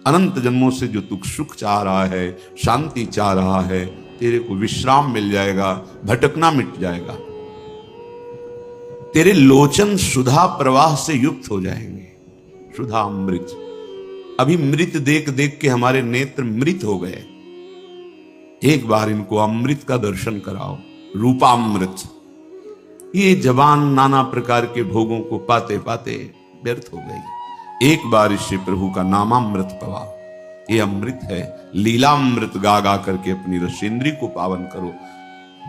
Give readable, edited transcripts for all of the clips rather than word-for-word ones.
अनंत जन्मों से जो तू सुख चाह रहा है, शांति चाह रहा है, तेरे को विश्राम मिल जाएगा, भटकना मिट जाएगा, तेरे लोचन सुधा प्रवाह से युक्त हो जाएंगे। सुधा अमृत, अभी मृत देख देख के हमारे नेत्र मृत हो गए। एक बार इनको अमृत का दर्शन कराओ, रूपामृत। ये जवान नाना प्रकार के भोगों को पाते पाते व्यर्थ हो गई। एक बार इससे प्रभु का नामामृत पवाओ। ये अमृत है, लीलामृत गा गा करके अपनी रसेंद्री को पावन करो।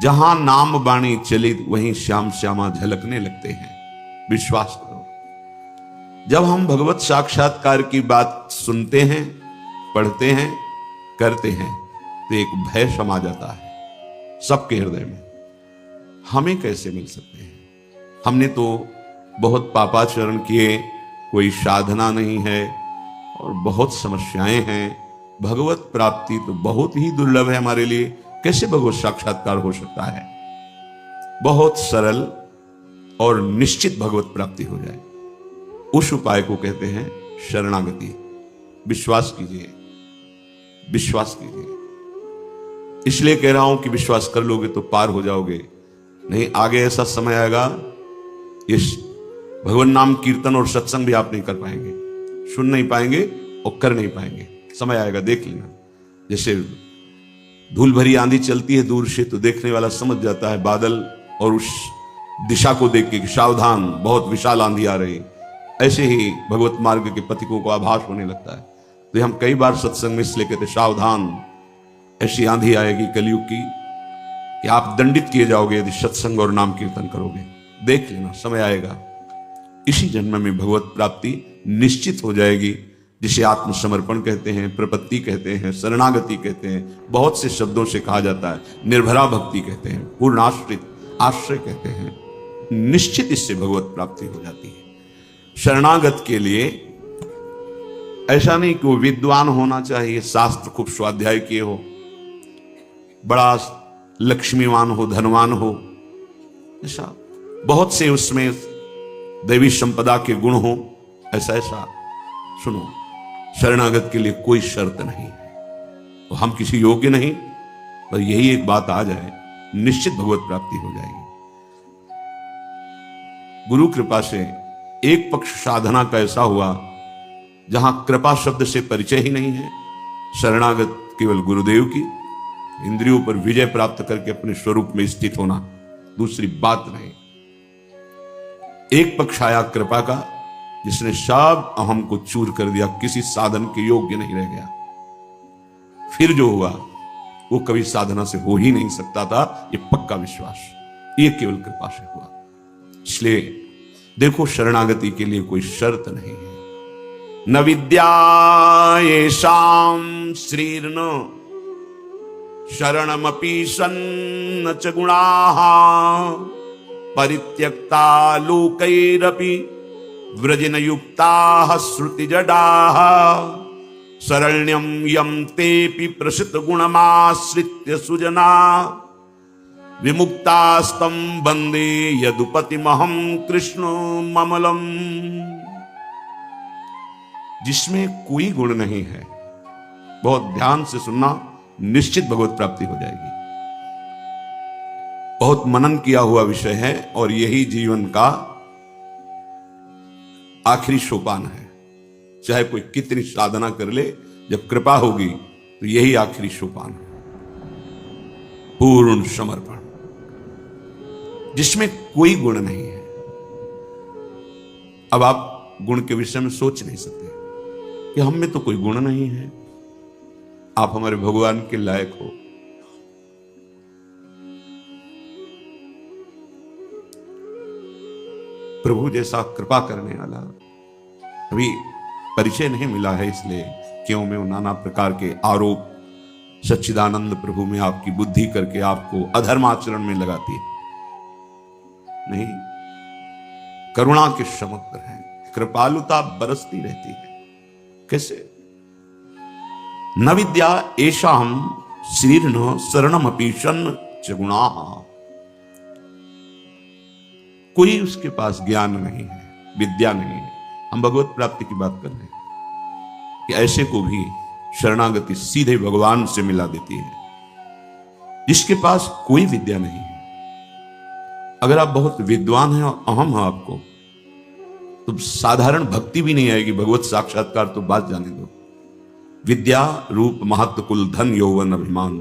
जहां नाम बाणी चली वहीं श्याम श्यामा झलकने लगते हैं। विश्वास करो, जब हम भगवत साक्षात्कार की बात सुनते हैं, पढ़ते हैं, करते हैं, तो एक भय समा जाता है सबके हृदय में। हमें कैसे मिल सकते हैं? हमने तो बहुत पापाचरण किए, कोई साधना नहीं है और बहुत समस्याएं हैं। भगवत प्राप्ति तो बहुत ही दुर्लभ है हमारे लिए। कैसे भगवत साक्षात्कार हो सकता है? बहुत सरल और निश्चित भगवत प्राप्ति हो जाए, उस उपाय को कहते हैं शरणागति। विश्वास कीजिए, विश्वास कीजिए। इसलिए कह रहा हूं कि विश्वास कर लोगे तो पार हो जाओगे। नहीं, आगे ऐसा समय आएगा, इस भगवान नाम कीर्तन और सत्संग भी आप नहीं कर पाएंगे, सुन नहीं पाएंगे और कर नहीं पाएंगे। समय आएगा, देख लेना। जैसे धूल भरी आंधी चलती है दूर से, तो देखने वाला समझ जाता है बादल और उस दिशा को देख के सावधान, बहुत विशाल आंधी आ रही। ऐसे ही भगवत मार्ग के पथिकों को आभास होने लगता है। तो हम कई बार सत्संग में इसलिए कहते सावधान, ऐसी आंधी आएगी कलयुग की कि आप दंडित किए जाओगे यदि सत्संग और नाम कीर्तन करोगे। देख लेना, समय आएगा। इसी जन्म में भगवत प्राप्ति निश्चित हो जाएगी, जिसे आत्मसमर्पण कहते हैं, प्रपत्ति कहते हैं, शरणागति कहते हैं, बहुत से शब्दों से कहा जाता है। निर्भरा भक्ति कहते हैं, पूर्णाश्रित आश्रय कहते हैं। निश्चित इससे भगवत प्राप्ति हो जाती है। शरणागत के लिए ऐसा नहीं कि वो विद्वान होना चाहिए, शास्त्र खूब स्वाध्याय किए हो, बड़ा लक्ष्मीवान हो, धनवान हो, ऐसा बहुत से उसमें दैवी संपदा के गुण हो, ऐसा ऐसा। सुनो, शरणागत के लिए कोई शर्त नहीं है, तो हम किसी योग्य नहीं, पर यही एक बात आ जाए, निश्चित भगवत प्राप्ति हो जाएगी। गुरु कृपा से एक पक्ष साधना का ऐसा हुआ जहां कृपा शब्द से परिचय ही नहीं है। शरणागत केवल गुरुदेव की, इंद्रियों पर विजय प्राप्त करके अपने स्वरूप में स्थित होना, दूसरी बात नहीं। एक पक्ष आया कृपा का, जिसने सब अहम को चूर कर दिया, किसी साधन के योग्य नहीं रह गया। फिर जो हुआ वो कभी साधना से हो ही नहीं सकता था, ये पक्का विश्वास, ये केवल कृपा से हुआ। इसलिए देखो, शरणागति के लिए कोई शर्त नहीं है। न विद्या येषां श्रीर्न शरणमपि सन्न च गुणाः परित्यक्ता लोकैरपि व्रजनयुक्ताः श्रुतिजडाः शरण्यं यं तेऽपि प्रसित गुणमाश्रित्य सुजना विमुक्तास्तं वन्दे यदुपतिमहं कृष्ण ममलम। जिसमें कोई गुण नहीं है, बहुत ध्यान से सुनना, निश्चित भगवत प्राप्ति हो जाएगी। बहुत मनन किया हुआ विषय है और यही जीवन का आखिरी सोपान है। चाहे कोई कितनी साधना कर ले, जब कृपा होगी तो यही आखिरी सोपान है, पूर्ण समर्पण, जिसमें कोई गुण नहीं है। अब आप गुण के विषय में सोच नहीं सकते कि हम में तो कोई गुण नहीं है, आप हमारे भगवान के लायक हो। प्रभु जैसा कृपा करने वाला अभी परिचय नहीं मिला है, इसलिए क्यों में नाना प्रकार के आरोप सच्चिदानंद प्रभु में आपकी बुद्धि करके आपको अधर्म आचरण में लगाती है। नहीं, करुणा के समुद्र है, कृपालुता बरसती रहती है। कैसे? न विद्या एषां श्रीर्न शरणमपि सन्न च गुणाः। कोई उसके पास ज्ञान नहीं है, विद्या नहीं है। हम भगवत प्राप्ति की बात कर रहे हैं। कि ऐसे को भी शरणागति सीधे भगवान से मिला देती है, जिसके पास कोई विद्या नहीं है। अगर आप बहुत विद्वान हैं और अहम है आपको, तो साधारण भक्ति भी नहीं आएगी, भगवत साक्षात्कार तो बात जाने दो। विद्या रूप महत्व कुल धन यौवन अभिमान,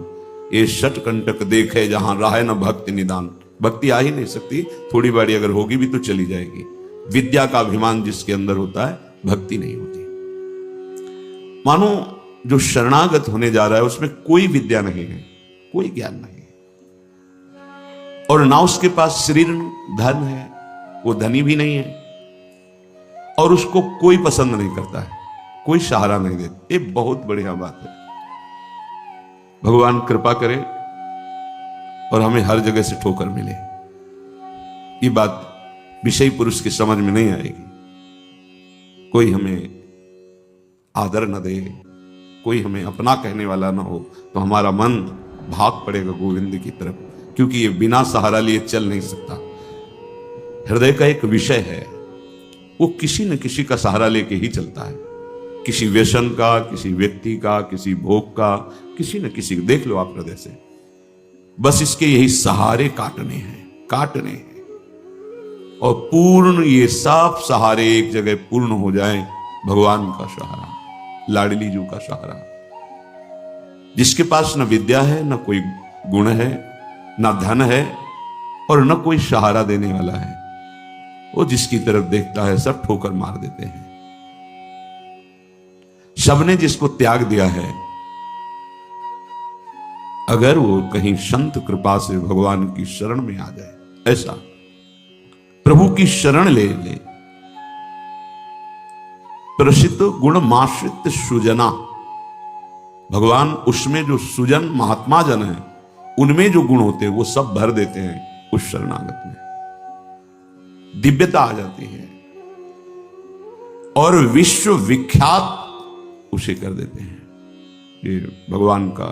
ये षटकंटक देखे जहां राह न भक्ति निदान। भक्ति आ ही नहीं सकती, थोड़ी बारी अगर होगी भी तो चली जाएगी। विद्या का अभिमान जिसके अंदर होता है, भक्ति नहीं होती। मानो जो शरणागत होने जा रहा है उसमें कोई विद्या नहीं है, कोई ज्ञान नहीं है, और ना उसके पास शरीर धन है, वो धनी भी नहीं है, और उसको कोई पसंद नहीं करता है, कोई सहारा नहीं देता। ये बहुत बढ़िया बात है। भगवान कृपा करे और हमें हर जगह से ठोकर मिले। ये बात विषयी पुरुष की समझ में नहीं आएगी। कोई हमें आदर न दे, कोई हमें अपना कहने वाला ना हो, तो हमारा मन भाग पड़ेगा गोविंद की तरफ, क्योंकि ये बिना सहारा लिए चल नहीं सकता। हृदय का एक विषय है, वो किसी न किसी का सहारा लेके ही चलता है, किसी व्यसन का, किसी व्यक्ति का, किसी भोग का, किसी न किसी का। देख लो आप हृदय से, बस इसके यही सहारे काटने हैं, और पूर्ण ये सब सहारे एक जगह पूर्ण हो जाए। भगवान का सहारा, लाडली जू का सहारा, जिसके पास न विद्या है, न कोई गुण है, न धन है, और न कोई सहारा देने वाला है, वो जिसकी तरफ देखता है सब ठोकर मार देते हैं। सबने जिसको त्याग दिया है, अगर वो कहीं संत कृपा से भगवान की शरण में आ जाए, ऐसा प्रभु की शरण ले ले। प्रसिद्ध गुण माश्रित सुजना, भगवान उसमें जो सुजन महात्मा जन है, उनमें जो गुण होते हैं वो सब भर देते हैं उस शरणागत में। दिव्यता आ जाती है और विश्व विख्यात उसे कर देते हैं। ये भगवान का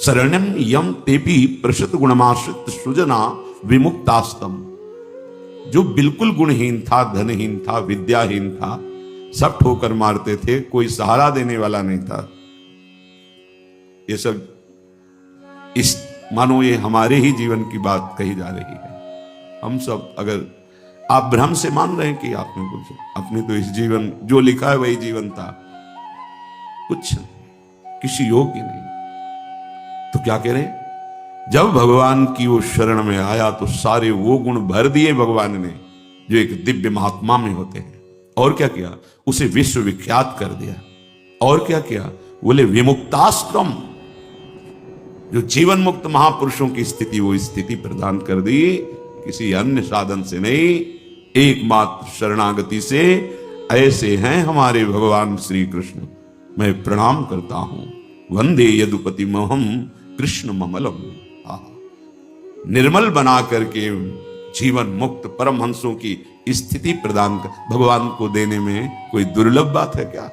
शरण्यम यम तेपी प्रसिद्ध गुणमाश्रित सुजना विमुक्तास्तम। जो बिल्कुल गुणहीन था, धनहीन था, विद्याहीन था, सब ठोकर मारते थे, कोई सहारा देने वाला नहीं था। ये सब इस मानो ये हमारे ही जीवन की बात कही जा रही है। हम सब, अगर आप भ्रम से मान रहे हैं कि आपने कुछ, अपने तो इस जीवन जो लिखा है वही जीवन था, कुछ किसी योग्य नहीं, तो क्या कह रहे हैं? जब भगवान की वो शरण में आया तो सारे वो गुण भर दिए भगवान ने जो एक दिव्य महात्मा में होते हैं। और क्या किया? उसे विश्व विख्यात कर दिया। और क्या किया? बोले विमुक्ताश्रम, जो जीवन मुक्त महापुरुषों की स्थिति, वो स्थिति प्रदान कर दी, किसी अन्य साधन से नहीं, एकमात्र शरणागति से। ऐसे हैं हमारे भगवान श्री कृष्ण। मैं प्रणाम करता हूं। वंदे यदुपति मोहम कृष्ण ममलम। निर्मल बना करके जीवन मुक्त परमहंसों की स्थिति प्रदान कर भगवान को देने में कोई दुर्लभ बात है क्या?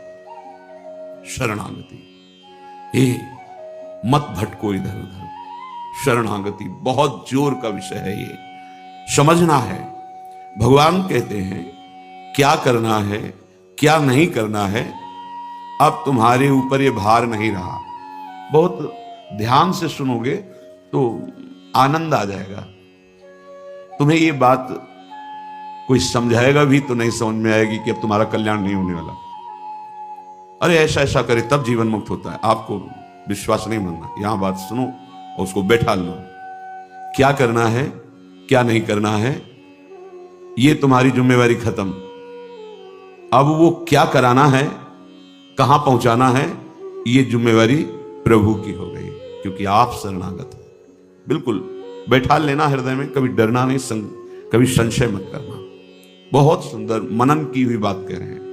शरणागति, मत भटको इधर उधर। शरणागति बहुत जोर का विषय है, ये समझना है। भगवान कहते हैं क्या करना है, क्या नहीं करना है, अब तुम्हारे ऊपर ये भार नहीं रहा। बहुत ध्यान से सुनोगे तो आनंद आ जाएगा। तुम्हें ये बात कोई समझाएगा भी तो नहीं समझ में आएगी कि अब तुम्हारा कल्याण नहीं होने वाला। अरे ऐसा ऐसा करे तब जीवन मुक्त होता है। आपको विश्वास नहीं मानना, यहां बात सुनो और उसको बैठा लो। क्या करना है, क्या नहीं करना है, ये तुम्हारी जिम्मेवारी खत्म। अब वो क्या कराना है, कहां पहुंचाना है, ये जिम्मेवारी प्रभु की हो गई, क्योंकि आप शरणागत हो। बिल्कुल बैठा लेना हृदय में, कभी डरना नहीं, कभी संशय मत करना। बहुत सुंदर मनन की हुई बात कह रहे हैं।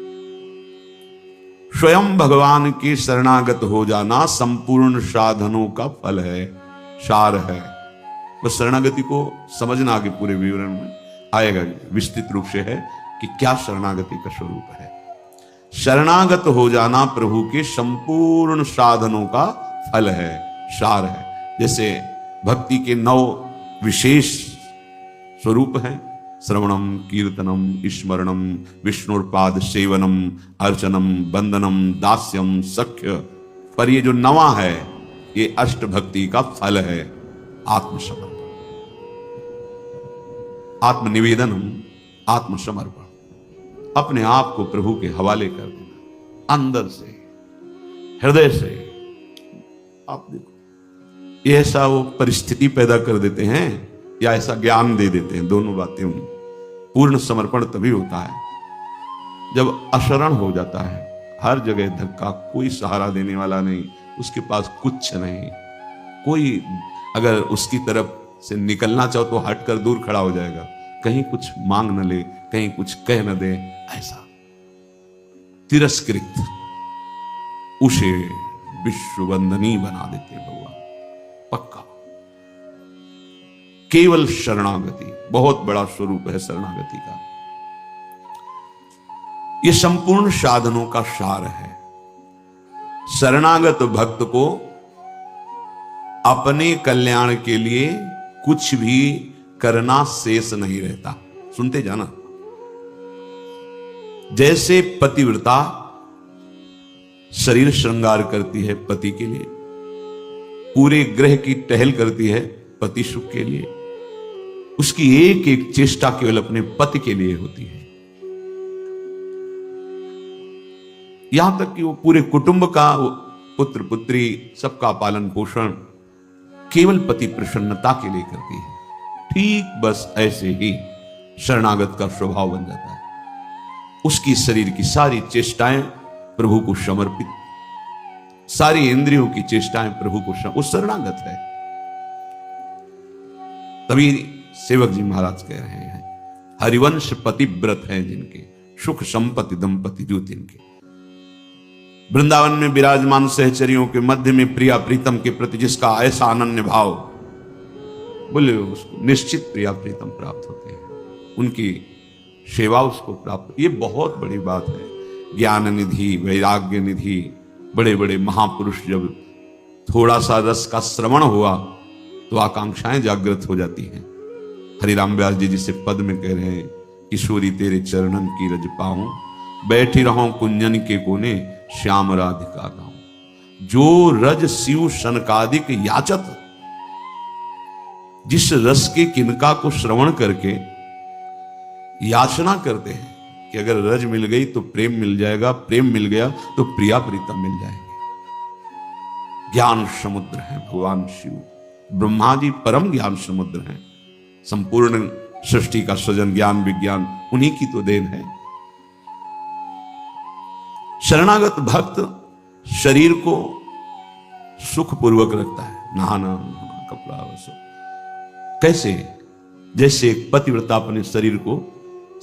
स्वयं भगवान के शरणागत हो जाना संपूर्ण साधनों का फल है, सार है। बस शरणागति को समझना आगे पूरे विवरण में आएगा, विस्तृत रूप से है कि क्या शरणागति का स्वरूप है। शरणागत हो जाना प्रभु के संपूर्ण साधनों का फल है, सार है। जैसे भक्ति के 9 विशेष स्वरूप हैं, श्रवणम कीर्तनम स्मरणम विष्णुपाद सेवनम अर्चनम वंदनम दास्यम सख्य। पर ये जो नवा है ये अष्ट भक्ति का फल है, आत्मसमर्पण, आत्मनिवेदनम, आत्मसमर्पण, अपने आप को प्रभु के हवाले कर देना, अंदर से, हृदय से। आप देखो ये ऐसा वो परिस्थिति पैदा कर देते हैं या ऐसा ज्ञान दे देते हैं, दोनों बातें उन्हें। पूर्ण समर्पण तभी होता है जब अशरण हो जाता है, हर जगह धक्का, कोई सहारा देने वाला नहीं, उसके पास कुछ नहीं, कोई अगर उसकी तरफ से निकलना चाहो तो हटकर दूर खड़ा हो जाएगा, कहीं कुछ मांग न ले, कहीं कुछ कह न दे, ऐसा तिरस्कृत उसे विश्ववंदनी बना देते भगवान। पक्का केवल शरणागति बहुत बड़ा स्वरूप है शरणागति का। यह संपूर्ण साधनों का सार है। शरणागत भक्त को अपने कल्याण के लिए कुछ भी करना शेष नहीं रहता। सुनते जाना, जैसे पतिव्रता शरीर श्रृंगार करती है पति के लिए, पूरे ग्रह की टहल करती है पति सुख के लिए, उसकी एक एक चेष्टा केवल अपने पति के लिए होती है। यहां तक कि वो पूरे कुटुंब का, पुत्र पुत्री सबका पालन पोषण केवल पति प्रसन्नता के लिए करती है। ठीक बस ऐसे ही शरणागत का स्वभाव बन जाता है। उसकी शरीर की सारी चेष्टाएं प्रभु को समर्पित, सारी इंद्रियों की चेष्टाएं प्रभु को वो शरणागत है। तभी सेवक जी महाराज कह रहे हैं, हरिवंश पतिव्रत हैं जिनके, सुख संपत्ति दंपति जो तिनके। वृंदावन में विराजमान सहचरियों के मध्य में प्रिया प्रीतम के प्रति जिसका ऐसा अनन्य भाव, बोले उसको निश्चित प्रिया प्रीतम प्राप्त होते हैं, उनकी सेवा उसको प्राप्त। ये बहुत बड़ी बात है। ज्ञान निधि, वैराग्य निधि, बड़े बड़े महापुरुष जब थोड़ा सा रस का श्रवण हुआ तो आकांक्षाएं जागृत हो जाती हैं। हरिराम व्यास जी जिसे पद में कह रहे हैं, किशोरी तेरे चरणन की रज पाऊं, बैठी रहूं कुंजन के कोने, श्याम राधिका गाऊं। जो रज शिव सनकादिक याचत, जिस रस के किनका को श्रवण करके याचना करते हैं कि अगर रज मिल गई तो प्रेम मिल जाएगा, प्रेम मिल गया तो प्रिया प्रीतम मिल जाएंगे। ज्ञान समुद्र है भगवान शिव, ब्रह्मा जी परम ज्ञान समुद्र हैं। संपूर्ण सृष्टि का सृजन ज्ञान विज्ञान उन्हीं की तो देन है। शरणागत भक्त शरीर को सुखपूर्वक रखता है, नहाना, कपड़ा, कैसे? जैसे एक पतिव्रता अपने शरीर को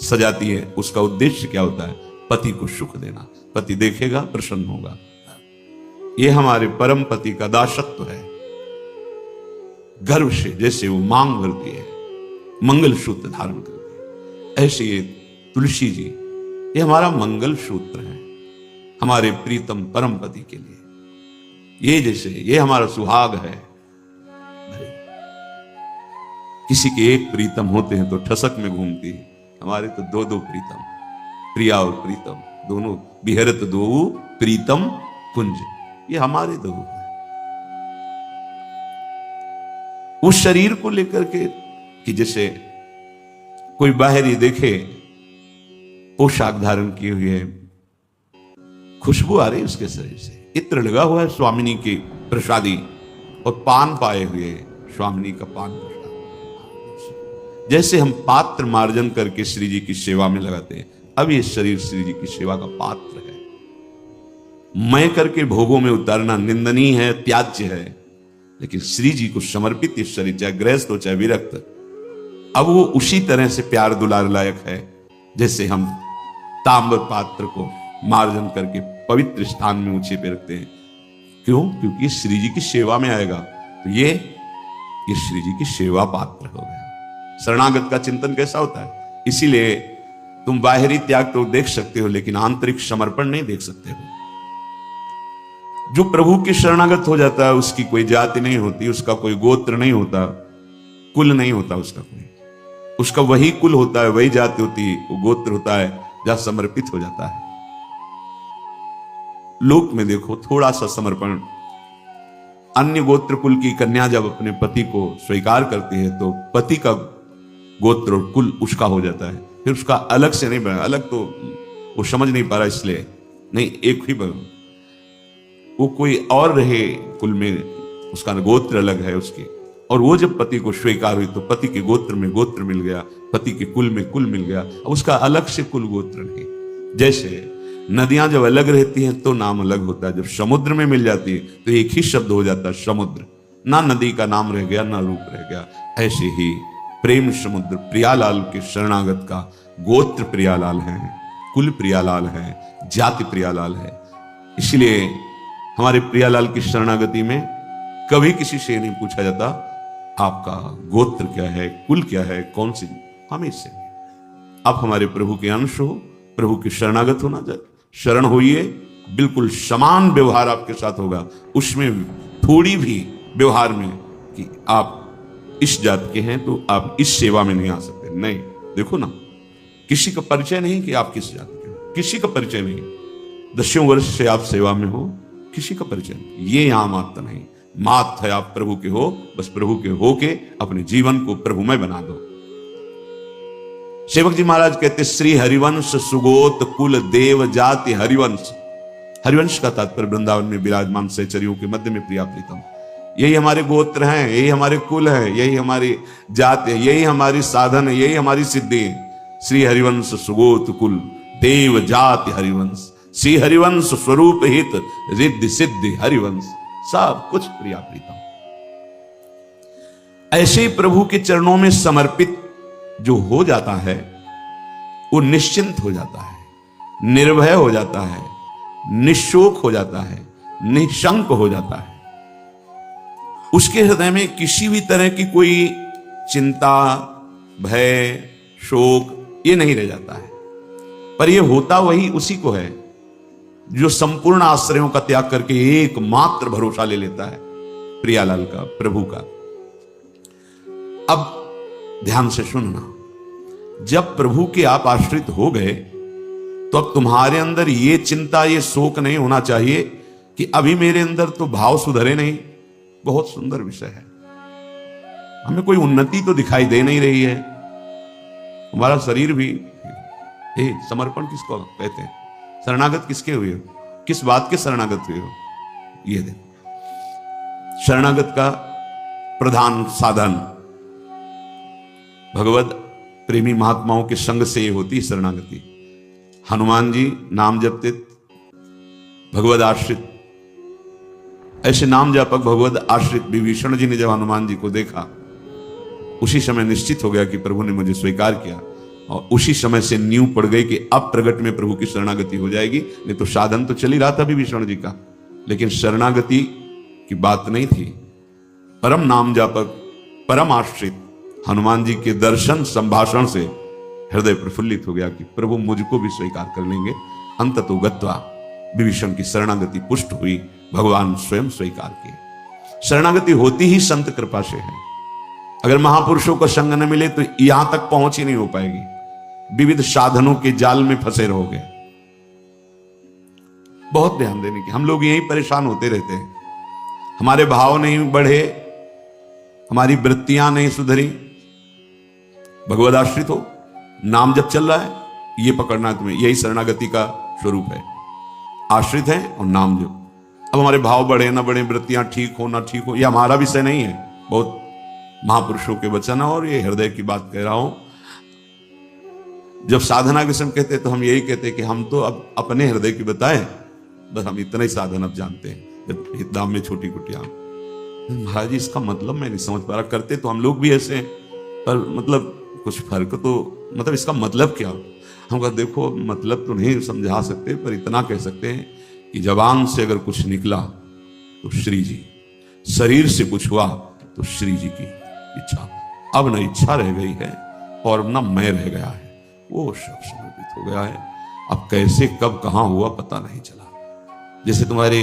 सजाती है, उसका उद्देश्य क्या होता है? पति को सुख देना। पति देखेगा प्रसन्न होगा। यह हमारे परम पति का दासत्व है। गर्व से जैसे वो मांग भरती है, मंगल सूत्र धारण करती है, ऐसे ये तुलसी जी ये हमारा मंगल सूत्र है हमारे प्रीतम परम पति के लिए। ये जैसे ये हमारा सुहाग है। किसी के एक प्रीतम होते हैं तो ठसक में घूमती है, हमारे तो दो दो प्रीतम, प्रिया और प्रीतम दोनों, बिहरत दो प्रीतम कुंज, ये हमारे दो हैं। उस शरीर को लेकर के कि जैसे कोई बाहरी देखे पोशाक धारण किए हुए है, खुशबू आ रही उसके शरीर से, इत्र लगा हुआ है स्वामिनी की प्रसादी और पान पाए हुए स्वामिनी का पान प्रसाद। जैसे हम पात्र मार्जन करके श्री जी की सेवा में लगाते हैं, अब ये शरीर श्री जी की सेवा का पात्र है। मैं करके भोगों में उतारना निंदनीय है, त्याज्य है, लेकिन श्री जी को समर्पित इस शरीर, चाहे गृहस्थ हो चाहे विरक्त, अब वो उसी तरह से प्यार दुलार लायक है जैसे हम ताम्र पात्र को मार्जन करके पवित्र स्थान में ऊंचे पे रखते हैं। क्यों? क्योंकि श्री जी की सेवा में आएगा, तो ये श्री जी की सेवा पात्र हो गया। शरणागत का चिंतन कैसा होता है? इसीलिए तुम बाहरी त्याग तो देख सकते हो, लेकिन आंतरिक समर्पण नहीं देख सकते हो। जो प्रभु के शरणागत हो जाता है उसकी कोई जाति नहीं होती, उसका कोई गोत्र नहीं होता, कुल नहीं होता उसका कोई, उसका वही कुल होता है, वही जाति होती है, वो गोत्र होता है जहां समर्पित हो जाता है। लोक में देखो थोड़ा सा समर्पण, अन्य गोत्र कुल की कन्या जब अपने पति को स्वीकार करती है तो पति का गोत्र और कुल उसका हो जाता है, फिर उसका अलग से नहीं बना, अलग तो वो समझ नहीं पा रहा इसलिए नहीं, एक ही बना, वो कोई और रहे कुल में, उसका गोत्र अलग है उसके। और वो जब पति को स्वीकार हुई तो पति के गोत्र में गोत्र मिल गया, पति के कुल में कुल मिल गया, उसका अलग से कुल गोत्र नहीं। जैसे नदियां जब अलग रहती हैं तो नाम अलग होता है, जब समुद्र में मिल जाती है तो एक ही शब्द हो जाता है समुद्र, ना नदी का नाम रह गया ना रूप रह गया। ऐसे ही प्रेम समुद्र प्रियालाल के शरणागत का गोत्र प्रियालाल है, कुल प्रियालाल है, जाति प्रियालाल है। इसलिए हमारे प्रियालाल की शरणागति में कभी किसी से नहीं पूछा जाता आपका गोत्र क्या है, कुल क्या है, कौन सी, हमेशा आप हमारे प्रभु के अंश हो, प्रभु के शरणागत होना चाहिए, शरण होइए, बिल्कुल समान व्यवहार आपके साथ होगा। उसमें थोड़ी भी व्यवहार में कि आप इस जात के हैं तो आप इस सेवा में नहीं आ सकते, नहीं। देखो ना, किसी का परिचय नहीं कि आप किस जात के हो, किसी का परिचय नहीं। 10 वर्ष से आप सेवा में हो, किसी का परिचय नहीं, ये यहां मात्र नहीं, मात्र है आप प्रभु के हो, बस प्रभु के हो के अपने जीवन को प्रभुमय बना दो। सेवक जी महाराज कहते श्री हरिवंश सुगोत कुल देव जाति हरिवंश। हरिवंश का तात्पर्य वृंदावन में विराजमान सहचरियों के मध्य में प्रिया प्रीतम, यही हमारे गोत्र हैं, यही हमारे कुल है, यही हमारी जाति है, यही हमारी साधन है, यही हमारी सिद्धि है। श्री हरिवंश सुगोत कुल देव जाति हरिवंश, श्री हरिवंश स्वरूप हित रिद्धि सिद्धि हरिवंश, सब कुछ प्रिया प्रीतम। ऐसे ही प्रभु के चरणों में समर्पित जो हो जाता है वो निश्चिंत हो जाता है, निर्भय हो जाता है, निशोक हो जाता है, निशंक हो जाता है। उसके हृदय में किसी भी तरह की कोई चिंता, भय, शोक ये नहीं रह जाता है। पर ये होता वही उसी को है जो संपूर्ण आश्रयों का त्याग करके एकमात्र भरोसा ले लेता है प्रियालाल का, प्रभु का। अब ध्यान से सुनना, जब प्रभु के आप आश्रित हो गए तो अब तुम्हारे अंदर ये चिंता, ये शोक नहीं होना चाहिए कि अभी मेरे अंदर तो भाव सुधरे नहीं। बहुत सुंदर विषय है, हमें कोई उन्नति तो दिखाई दे नहीं रही है, हमारा शरीर भी। समर्पण किसको कहते हैं? शरणागत किसके हुए हो? किस बात के शरणागत हुए हो? ये देखो, शरणागत का प्रधान साधन भगवत प्रेमी महात्माओं के संग से होती है शरणागति। हनुमान जी नाम जपते, भगवत आश्रित, ऐसे नाम जापक भगवत आश्रित विभीषण जी ने जब हनुमान जी को देखा, उसी समय निश्चित हो गया कि प्रभु ने मुझे स्वीकार किया, और उसी समय से नींव पड़ गई कि अब प्रगट में प्रभु की शरणागति हो जाएगी। नहीं तो साधन तो चल ही रहा था विभीषण जी का, लेकिन शरणागति की बात नहीं थी। परम नाम जापक, परम आश्रित हनुमान जी के दर्शन संभाषण से हृदय प्रफुल्लित हो गया कि प्रभु मुझको भी स्वीकार कर लेंगे। अंततो गत्वा विभीषण की शरणागति पुष्ट हुई, भगवान स्वयं स्वीकार किए। शरणागति होती ही संत कृपा से है। अगर महापुरुषों का संग न मिले तो यहां तक पहुंच ही नहीं हो पाएगी, विविध साधनों के जाल में फंसे रहोगे। बहुत ध्यान देने की, हम लोग यही परेशान होते रहते हैं, हमारे भाव नहीं बढ़े, हमारी वृत्तियां नहीं सुधरी। भगवद आश्रित हो, नाम जब चल रहा है ये पकड़ना है तुम्हें, यही शरणागति का स्वरूप है। आश्रित है और नाम जप। अब हमारे भाव बढ़े ना बढ़े, वृत्तियां ठीक हो ना ठीक हो, यह हमारा विषय नहीं है, बहुत महापुरुषों के वचन और ये हृदय की बात कह रहा हूं। जब साधना के समय कहते तो हम यही कहते कि हम तो अब अपने हृदय की बताएं, बस हम इतना ही साधन अब जानते हैं, जब दाम में छोटी कुटिया। महाराज जी इसका मतलब मैं नहीं समझ पा रहा, करते तो हम लोग भी ऐसे हैं, पर मतलब कुछ फर्क तो, मतलब इसका मतलब क्या? हम कहा देखो मतलब तो नहीं समझा सकते, पर इतना कह सकते हैं कि जबान से अगर कुछ निकला तो श्री जी, शरीर से कुछ हुआ तो श्री जी की इच्छा। अब न इच्छा रह गई है और न मैं रह गया है, वो सब समर्पित हो गया है। अब कैसे कब कहां हुआ पता नहीं चला। जैसे तुम्हारे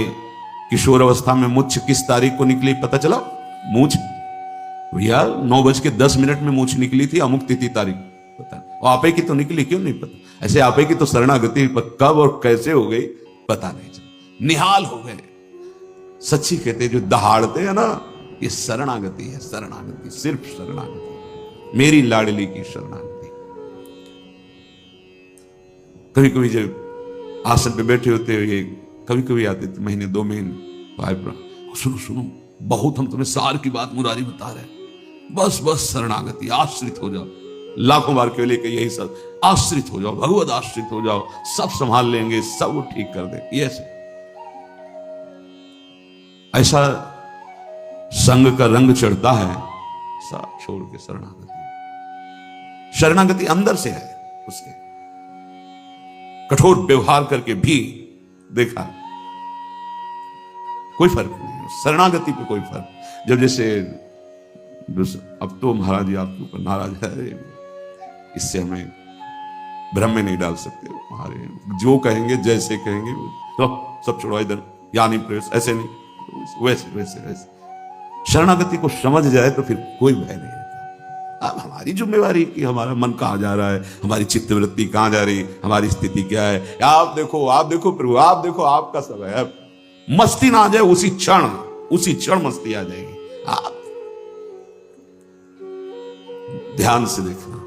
किशोर अवस्था में मुझ किस तारीख को निकली पता चला? मूछ भैया 9:10 में मूछ निकली थी, अमुक तिथि तारीख पता नहीं, और आपे की तो निकली, क्यों नहीं पता। ऐसे आपे की तो शरणागति कब और कैसे हो गई पता नहीं चला, निहाल हो गए। सच्ची कहते जो दहाड़ते हैं ना, ये शरणागति है, शरणागति, सिर्फ शरणागति, मेरी लाडली की शरणागति। कभी कभी जब आसन पे बैठे होते हुए कभी कभी आते थे, महीने 2 महीने, सुनो सुनो, बहुत हम तुम्हें सार की बात मुरारी बता रहे हैं, बस बस शरणागति, आश्रित हो जाओ। लाखों बार केवल के यही सब, आश्रित हो जाओ, भगवत आश्रित हो जाओ, सब संभाल लेंगे, सब वो ठीक कर दे। ये ऐसा संग का रंग चढ़ता है, सब छोड़ के शरणागति। शरणागति अंदर से है उसके, कठोर व्यवहार करके भी देखा कोई फर्क नहीं, शरणागति पे कोई फर्क। जब जैसे अब तो महाराज जी आपके ऊपर नाराज है, इससे हमें भ्रम में नहीं डाल सकते, हमारे जो कहेंगे जैसे कहेंगे तो सब छोड़ो इधर, या नहीं प्रवेश, ऐसे नहीं, वैसे वैसे वैसे। शरणागति को समझ जाए तो फिर कोई भय नहीं रहता। अब हमारी जिम्मेवारी कि हमारा मन कहां जा रहा है, हमारी चित्तवृत्ति कहां जा रही है, हमारी स्थिति क्या है। आप देखो प्रभु, आप देखो, आपका सब है। मस्ती ना आ जाए, उसी क्षण मस्ती आ जाएगी। आप ध्यान से देखना,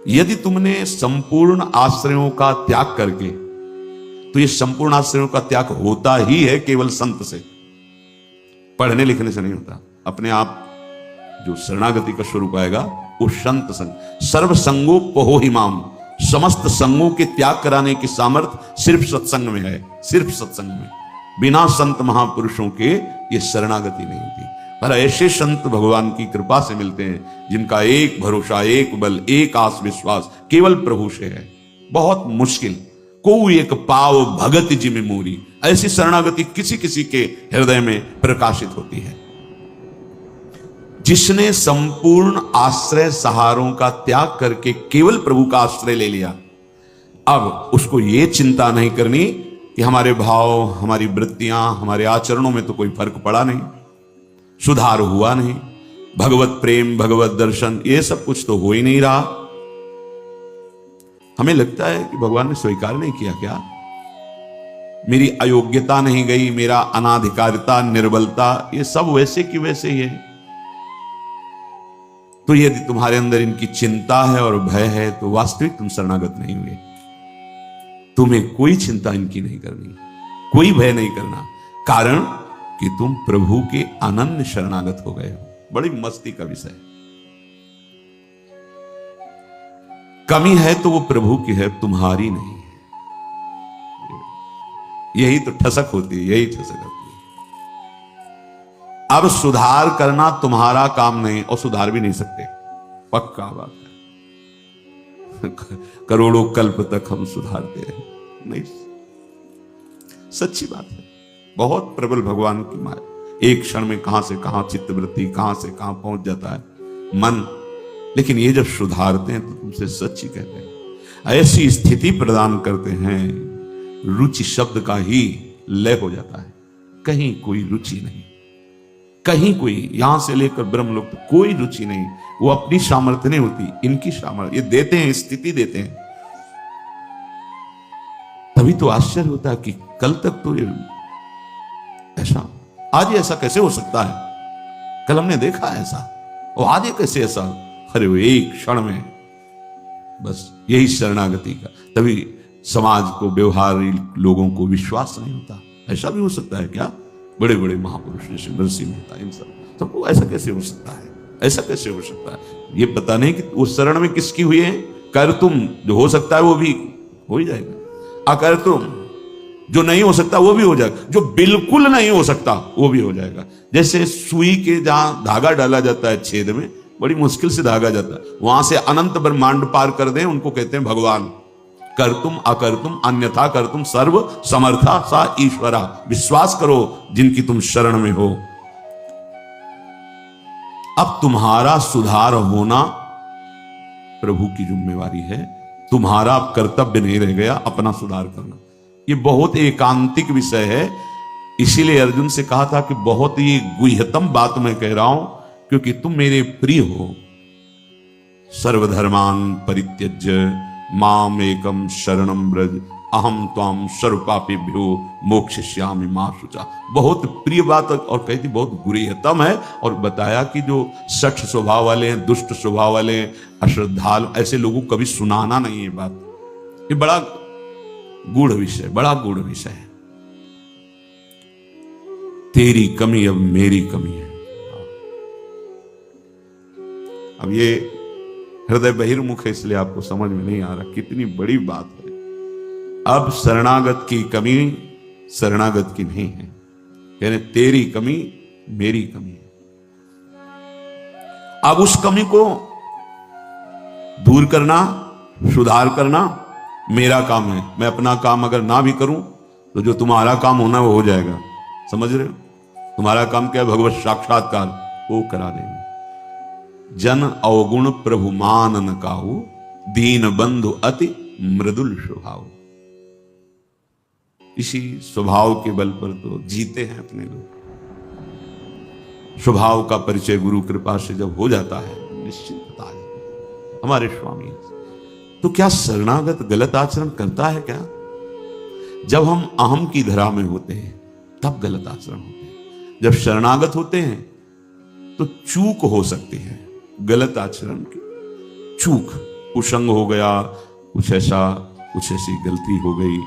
यदि तुमने संपूर्ण आश्रयों का त्याग करके, तो ये संपूर्ण आश्रयों का त्याग होता ही है केवल संत से, पढ़ने लिखने से नहीं होता। अपने आप जो शरणागति का स्वरूप आएगा वो संत संग, सर्व संगोपहो हिमाम, समस्त संगों के त्याग कराने की सामर्थ्य सिर्फ सत्संग में है, सिर्फ सत्संग में। बिना संत महापुरुषों के ये शरणागति नहीं होती। पर ऐसे संत भगवान की कृपा से मिलते हैं जिनका एक भरोसा, एक बल, एक आस विश्वास केवल प्रभु से है। बहुत मुश्किल, को एक पाव भगत जिमि मोरी, ऐसी शरणागति किसी किसी के हृदय में प्रकाशित होती है। जिसने संपूर्ण आश्रय सहारों का त्याग करके केवल प्रभु का आश्रय ले लिया, अब उसको ये चिंता नहीं करनी कि हमारे भाव, हमारी वृत्तियां, हमारे आचरणों में तो कोई फर्क पड़ा नहीं, सुधार हुआ नहीं, भगवत प्रेम, भगवत दर्शन, ये सब कुछ तो हो ही नहीं रहा। हमें लगता है कि भगवान ने स्वीकार नहीं किया क्या, मेरी अयोग्यता नहीं गई, मेरा अनाधिकारिता, निर्बलता, ये सब वैसे की वैसे ही है। तो यदि तुम्हारे अंदर इनकी चिंता है और भय है तो वास्तविक तुम शरणागत नहीं हुए। तुम्हें कोई चिंता इनकी नहीं करनी, कोई भय नहीं करना, कारण कि तुम प्रभु के अनन्य शरणागत हो गए हो। बड़ी मस्ती का विषय। कमी है तो वो प्रभु की है, तुम्हारी नहीं है। यही तो ठसक होती है, यही ठसक होती है। अब सुधार करना तुम्हारा काम नहीं, और सुधार भी नहीं सकते, पक्का बात है। करोड़ों कल्प तक हम सुधारते हैं नहीं, सच्ची बात है। बहुत प्रबल भगवान की माया, एक क्षण में कहां से कहां चित्तवृत्ति, कहां से कहां पहुंच जाता है मन। लेकिन ये जब सुधारते हैं तो तुमसे सच्ची कहते हैं, ऐसी स्थिति प्रदान करते हैं, रुचि शब्द का ही लय हो जाता है। कहीं कोई रुचि नहीं, कहीं कोई, यहां से लेकर ब्रह्मलोक तक कोई रुचि नहीं। वो अपनी सामर्थ्य नहीं होती, इनकी सामर्थ्य ये देते हैं, स्थिति देते हैं। तभी तो आश्चर्य होता है कि कल तक तो ये ऐसा, आज ये ऐसा कैसे हो सकता है, कल हमने देखा ऐसा, और आज ये कैसे ऐसा। अरे वो एक क्षण में, बस यही शरणागति का। तभी समाज को, व्यवहारी लोगों को विश्वास नहीं होता। ऐसा भी हो सकता है क्या, बड़े बड़े महापुरुष जैसे नरसिंह मेहता, इन सबको ऐसा कैसे हो सकता है, ऐसा कैसे हो सकता है। ये पता नहीं कि उस शरण में किसकी हुई है। कर तुम जो हो सकता है वो भी हो ही जाएगा, अकर तुम जो नहीं हो सकता वो भी हो जाएगा, जो बिल्कुल नहीं हो सकता वो भी हो जाएगा। जैसे सुई के जहां धागा डाला जाता है छेद में, बड़ी मुश्किल से धागा जाता है, वहां से अनंत ब्रह्मांड पार कर दें, उनको कहते हैं भगवान। कर तुम अकर तुम अन्यथा कर तुम सर्व समर्था सा ईश्वरा। विश्वास करो जिनकी तुम शरण में हो। अब तुम्हारा सुधार होना प्रभु की जिम्मेवारी है, तुम्हारा अब कर्तव्य नहीं रह गया अपना सुधार करना। ये बहुत एकांतिक विषय है, इसीलिए अर्जुन से कहा था कि बहुत ही गुह्यतम बात मैं कह रहा हूं क्योंकि तुम मेरे प्रिय हो। सर्वधर्मान परित्यज्य माम एकम शरणम ब्रज अहम त्वाम सर्वपापेभ्यो मोक्षयिष्यामि मा शुचा। बहुत प्रिय बात और कहती बहुत बुरी है तम है। और बताया कि जो सठ स्वभाव वाले हैं, दुष्ट स्वभाव वाले हैं, अश्रद्धालु, ऐसे लोगों को कभी सुनाना नहीं है बात। ये बड़ा गूढ़ विषय, बड़ा गूढ़ विषय है। तेरी कमी अब मेरी कमी है। अब ये हृदय बहिर्मुख है, इसलिए आपको समझ में नहीं आ रहा कितनी बड़ी बात है। अब शरणागत की कमी शरणागत की नहीं है, यानी तेरी कमी मेरी कमी है। अब उस कमी को दूर करना, सुधार करना मेरा काम है। मैं अपना काम अगर ना भी करूं तो जो तुम्हारा काम होना वो हो जाएगा। समझ रहे हो? तुम्हारा काम क्या है? भगवत साक्षात्कार वो करा देंगे। जन अवगुण प्रभु मान न काहू, दीन बंधु अति मृदुल स्वभाव। इसी स्वभाव के बल पर तो जीते हैं अपने लोग। स्वभाव का परिचय गुरु कृपा से जब हो जाता है निश्चित बता है हमारे स्वामी। तो क्या शरणागत गलत आचरण करता है क्या? जब हम अहम की धरा में होते हैं तब गलत आचरण होते हैं। जब शरणागत होते हैं तो चूक हो सकती है, गलत आचरण की चूक, कुसंग हो गया, कुछ ऐसी गलती हो गई,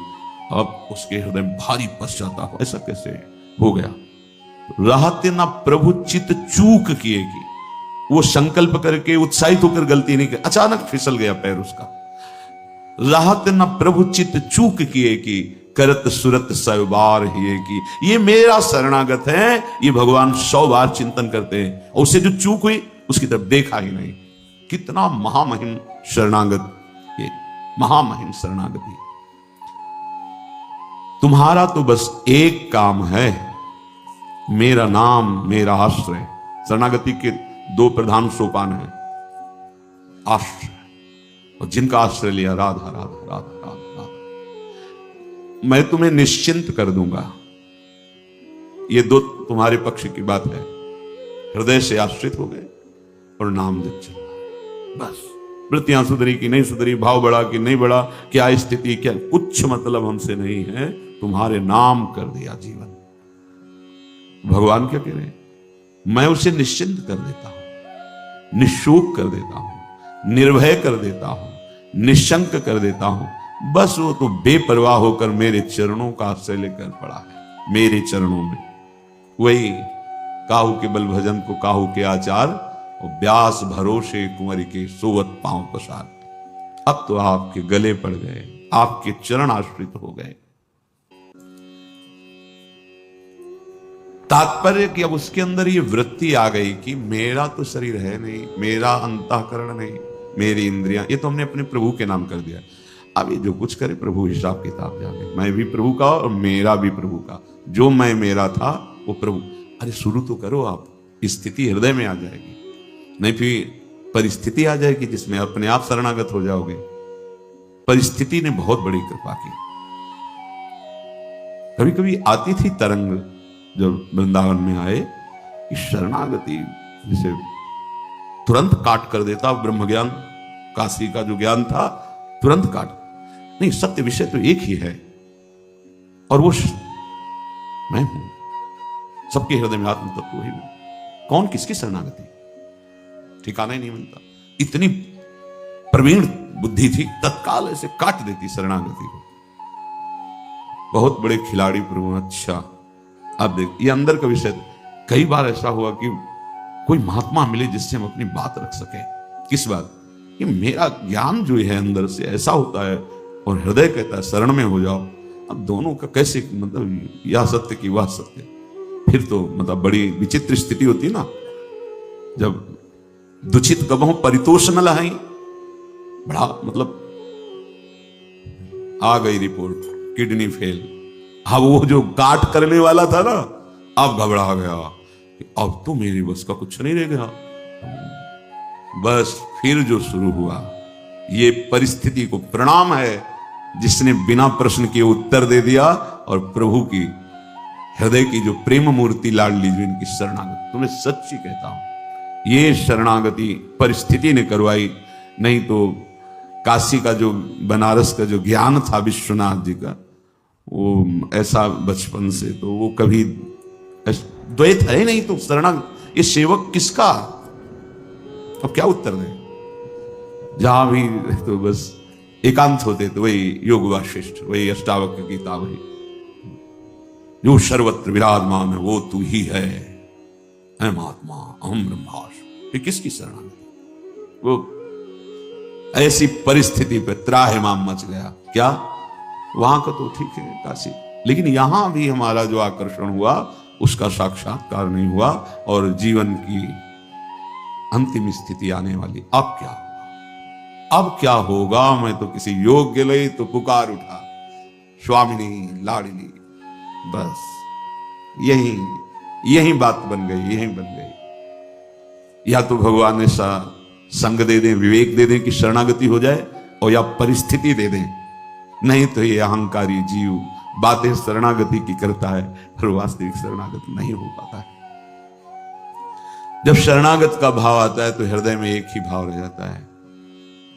अब उसके हृदय में भारी पश्चाताप, ऐसा कैसे हो गया? रहते ना प्रभु चित चूक किए कि वो संकल्प करके उत्साहित होकर गलती नहीं की, अचानक फिसल गया पैर उसका। रहते ना प्रभु चित चूक किए कि करत सुरत 100 बार ही की। ये मेरा शरणागत है, ये भगवान 100 बार चिंतन करते हैं और उससे जो चूक हुई उसकी तरफ देखा ही नहीं। कितना महामहिम शरणागत, ये महामहिम शरणागति। तुम्हारा तो बस एक काम है, मेरा नाम मेरा आश्रय। शरणागति के 2 प्रधान सोपान हैं, आश्रय और जिनका आश्रय लिया राधा राधा राधा राधा राधा, मैं तुम्हें निश्चिंत कर दूंगा। ये 2 तुम्हारे पक्ष की बात है। हृदय से आश्रित हो गए और नाम जप चल रहा है बस। वृत्तियां सुधरी कि नहीं सुधरी, भाव बढ़ा कि नहीं बढ़ा, क्या स्थिति, क्या कुछ मतलब हमसे नहीं है। तुम्हारे नाम कर दिया जीवन। भगवान क्या कह रहे हैं? मैं उसे निश्चिंत कर देता हूं, निशोक कर देता हूं, निर्भय कर देता हूं, निशंक कर देता हूं। बस वो तो बेपरवाह होकर मेरे चरणों का आश्रय लेकर पड़ा है। मेरे चरणों में वही काहू के बल भजन को काहू के आचार और व्यास भरोसे कुंवर के सोवत पांव पसार। अब तो आपके गले पड़ गए, आपके चरण आश्रित हो गए। तात्पर्य कि अब उसके अंदर ये वृत्ति आ गई कि मेरा तो शरीर है नहीं, मेरा अंतःकरण नहीं, मेरी इंद्रियां, ये तो हमने अपने प्रभु के नाम कर दिया। अब ये जो कुछ करे प्रभु हिसाब किताब जाने। मैं भी प्रभु का और मेरा भी प्रभु का। जो मैं मेरा था वो प्रभु। अरे शुरू तो करो आप, स्थिति हृदय में आ जाएगी, नहीं फिर परिस्थिति आ जाएगी जिसमें अपने आप शरणागत हो जाओगे। परिस्थिति ने बहुत बड़ी कृपा की। कभी कभी आती थी तरंग जब वृंदावन में आए कि शरणागति जिसे तुरंत काट कर देता। ब्रह्म ज्ञान, काशी का जो ज्ञान था तुरंत काट। नहीं, सत्य विषय तो एक ही है और वो मैं हूं। सबके हृदय में आत्म तत्व वही हूं। कौन किसकी शरणागति, ठिकाना ही नहीं मिलता। इतनी प्रवीण बुद्धि थी, तत्काल ऐसे काट देती शरणागति को। बहुत बड़े खिलाड़ी प्रभु। अच्छा अब देख, ये अंदर का विषय। कई बार ऐसा हुआ कि कोई महात्मा मिले जिससे हम अपनी बात रख सके। किस बात? कि मेरा ज्ञान जो है अंदर से ऐसा होता है और हृदय कहता है शरण में हो जाओ। अब दोनों का कैसे, मतलब यह सत्य की वह सत्य, फिर तो मतलब बड़ी विचित्र स्थिति होती ना। जब दुचित कबहू परितोष न लहाई, बड़ा मतलब आ गई रिपोर्ट किडनी फेल। अब वो जो काट करने वाला था ना, अब घबरा गया कि अब तो मेरी बस का कुछ नहीं रह गया। बस फिर जो शुरू हुआ, ये परिस्थिति को प्रणाम है जिसने बिना प्रश्न के उत्तर दे दिया और प्रभु की हृदय की जो प्रेम मूर्ति लाडली जो इनकी शरणागत। तुम्हें सच्ची कहता हूं, ये शरणागति परिस्थिति ने करवाई, नहीं तो काशी का जो, बनारस का जो ज्ञान था विश्वनाथ जी का, वो ऐसा बचपन से तो वो कभी द्वैत है ही नहीं, तो शरणागत ये सेवक किसका, अब क्या उत्तर दें। जहां भी तो बस एकांत होते तो वही योग वाशिष्ठ, वही अष्टावक्र गीता, वही जो सर्वत्र विराजमान है वो तू ही है, अहम आत्मा अहम ब्रह्मास्मि। ये किसकी शरणागति? वो ऐसी परिस्थिति पे त्राहिमाम मच गया। क्या वहां का तो ठीक है काशी, लेकिन यहां भी हमारा जो आकर्षण हुआ उसका साक्षात्कार नहीं हुआ, और जीवन की अंतिम स्थिति आने वाली। अब क्या होगा, अब क्या होगा? मैं तो किसी योग के लिए तो पुकार उठा, स्वामिनी लाडली, बस यही बात बन गई, यही बन गई। या तो भगवान ऐसा संग दे दें, विवेक दे दें कि शरणागति हो जाए, और या परिस्थिति दे दें, नहीं तो ये अहंकारी जीव बातें शरणागति की करता है, पर वास्तविक शरणागत नहीं हो पाता है। जब शरणागत का भाव आता है तो हृदय में एक ही भाव रह जाता है,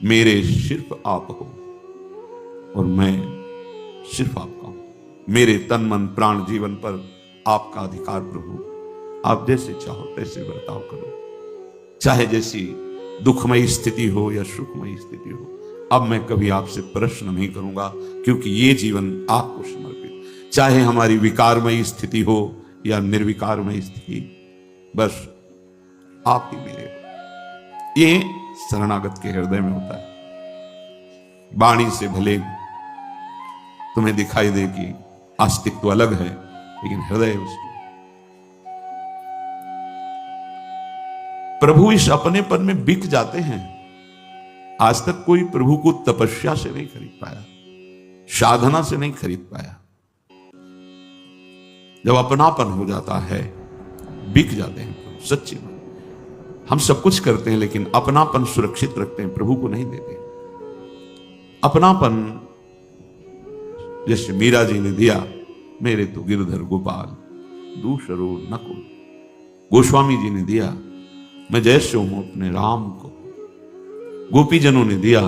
मेरे सिर्फ आप हो और मैं सिर्फ आपका हूं, मेरे तन मन प्राण जीवन पर आपका अधिकार प्रभु, आप जैसे चाहो तैसे बर्ताव करो, चाहे जैसी दुखमयी स्थिति हो या सुखमयी स्थिति हो। अब मैं कभी आपसे प्रश्न नहीं करूंगा, क्योंकि ये जीवन आपको समर्पित, चाहे हमारी विकारमयी स्थिति हो या निर्विकारमयी स्थिति, बस आप ही मेरे। ये शरणागत के हृदय में होता है। वाणी से भले तुम्हें दिखाई दे कि अस्तित्व अलग है, लेकिन हृदय उसको, प्रभु इस अपनेपन में बिक जाते हैं। आज तक कोई प्रभु को तपस्या से नहीं खरीद पाया, साधना से नहीं खरीद पाया। जब अपनापन हो जाता है बिक जाते हैं प्रभु, सच्ची बात। हम सब कुछ करते हैं लेकिन अपनापन सुरक्षित रखते हैं, प्रभु को नहीं देते। अपनापन जैसे मीरा जी ने दिया, मेरे तो गिरधर गोपाल दूसरो न को। गोस्वामी जी ने दिया, मैं जैसे हूं अपने राम को। गोपीजनों ने दिया,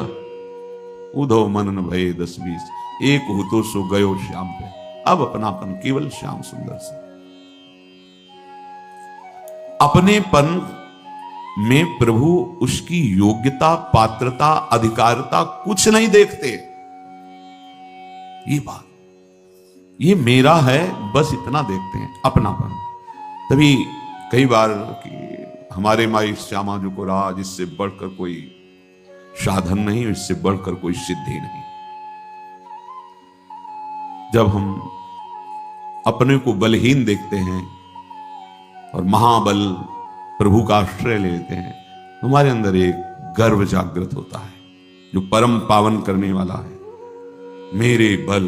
उधो मनन भये 10-20, एक हो तो सो गयो श्याम पे। अब अपनापन केवल श्याम सुंदर से। अपनेपन में प्रभु उसकी योग्यता, पात्रता, अधिकारता कुछ नहीं देखते। ये बात, ये मेरा है, बस इतना देखते हैं, अपनापन। तभी कई बार कि हमारे माई श्यामा जी को राज, इससे बढ़कर कोई साधन नहीं, इससे बढ़कर कोई सिद्धि नहीं। जब हम अपने को बलहीन देखते हैं और महाबल प्रभु का आश्रय लेते हैं, हमारे अंदर एक गर्व जागृत होता है जो परम पावन करने वाला है। मेरे बल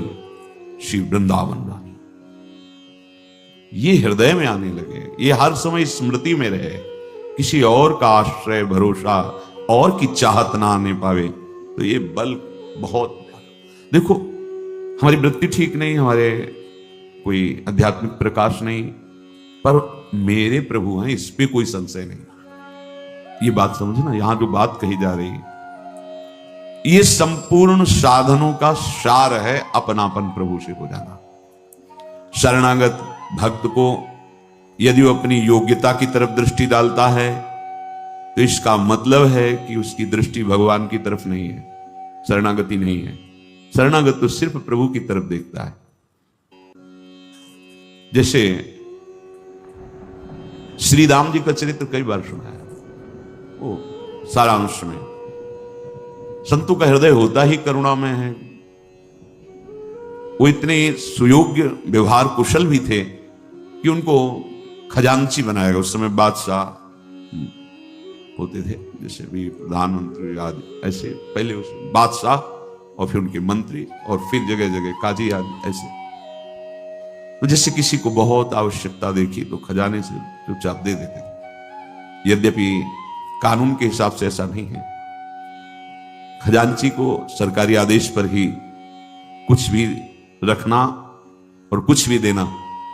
श्री वृंदावन रानी, ये हृदय में आने लगे, ये हर समय स्मृति में रहे। किसी और का आश्रय, भरोसा और की चाहत ना आने पावे तो ये बल बहुत। देखो, हमारी वृत्ति ठीक नहीं, हमारे कोई आध्यात्मिक प्रकाश नहीं, पर मेरे प्रभु हैं, इस पे कोई संशय नहीं। ये बात समझना, यहां जो बात कही जा रही है, ये संपूर्ण साधनों का सार है, अपनापन प्रभु से हो जाना। शरणागत भक्त को यदि वो अपनी योग्यता की तरफ दृष्टि डालता है तो इसका मतलब है कि उसकी दृष्टि भगवान की तरफ नहीं है, शरणागति नहीं है। शरणागत तो सिर्फ प्रभु की तरफ देखता है। जैसे श्री राम जी का चरित्र कई बार सुना है, वो सारांश में संतों का हृदय होता ही करुणा में है। वो इतने सुयोग्य, व्यवहार कुशल भी थे कि उनको खजांची बनाया गया। उस समय बादशाह होते थे, जैसे भी प्रधानमंत्री आदि, ऐसे पहले उस बादशाह और फिर उनके मंत्री और फिर जगह जगह काजी आदि, ऐसे। तो जैसे किसी को बहुत आवश्यकता देखी तो खजाने से चुपचाप दे देते थे। यद्यपि कानून के हिसाब से ऐसा नहीं है, खजांची को सरकारी आदेश पर ही कुछ भी रखना और कुछ भी देना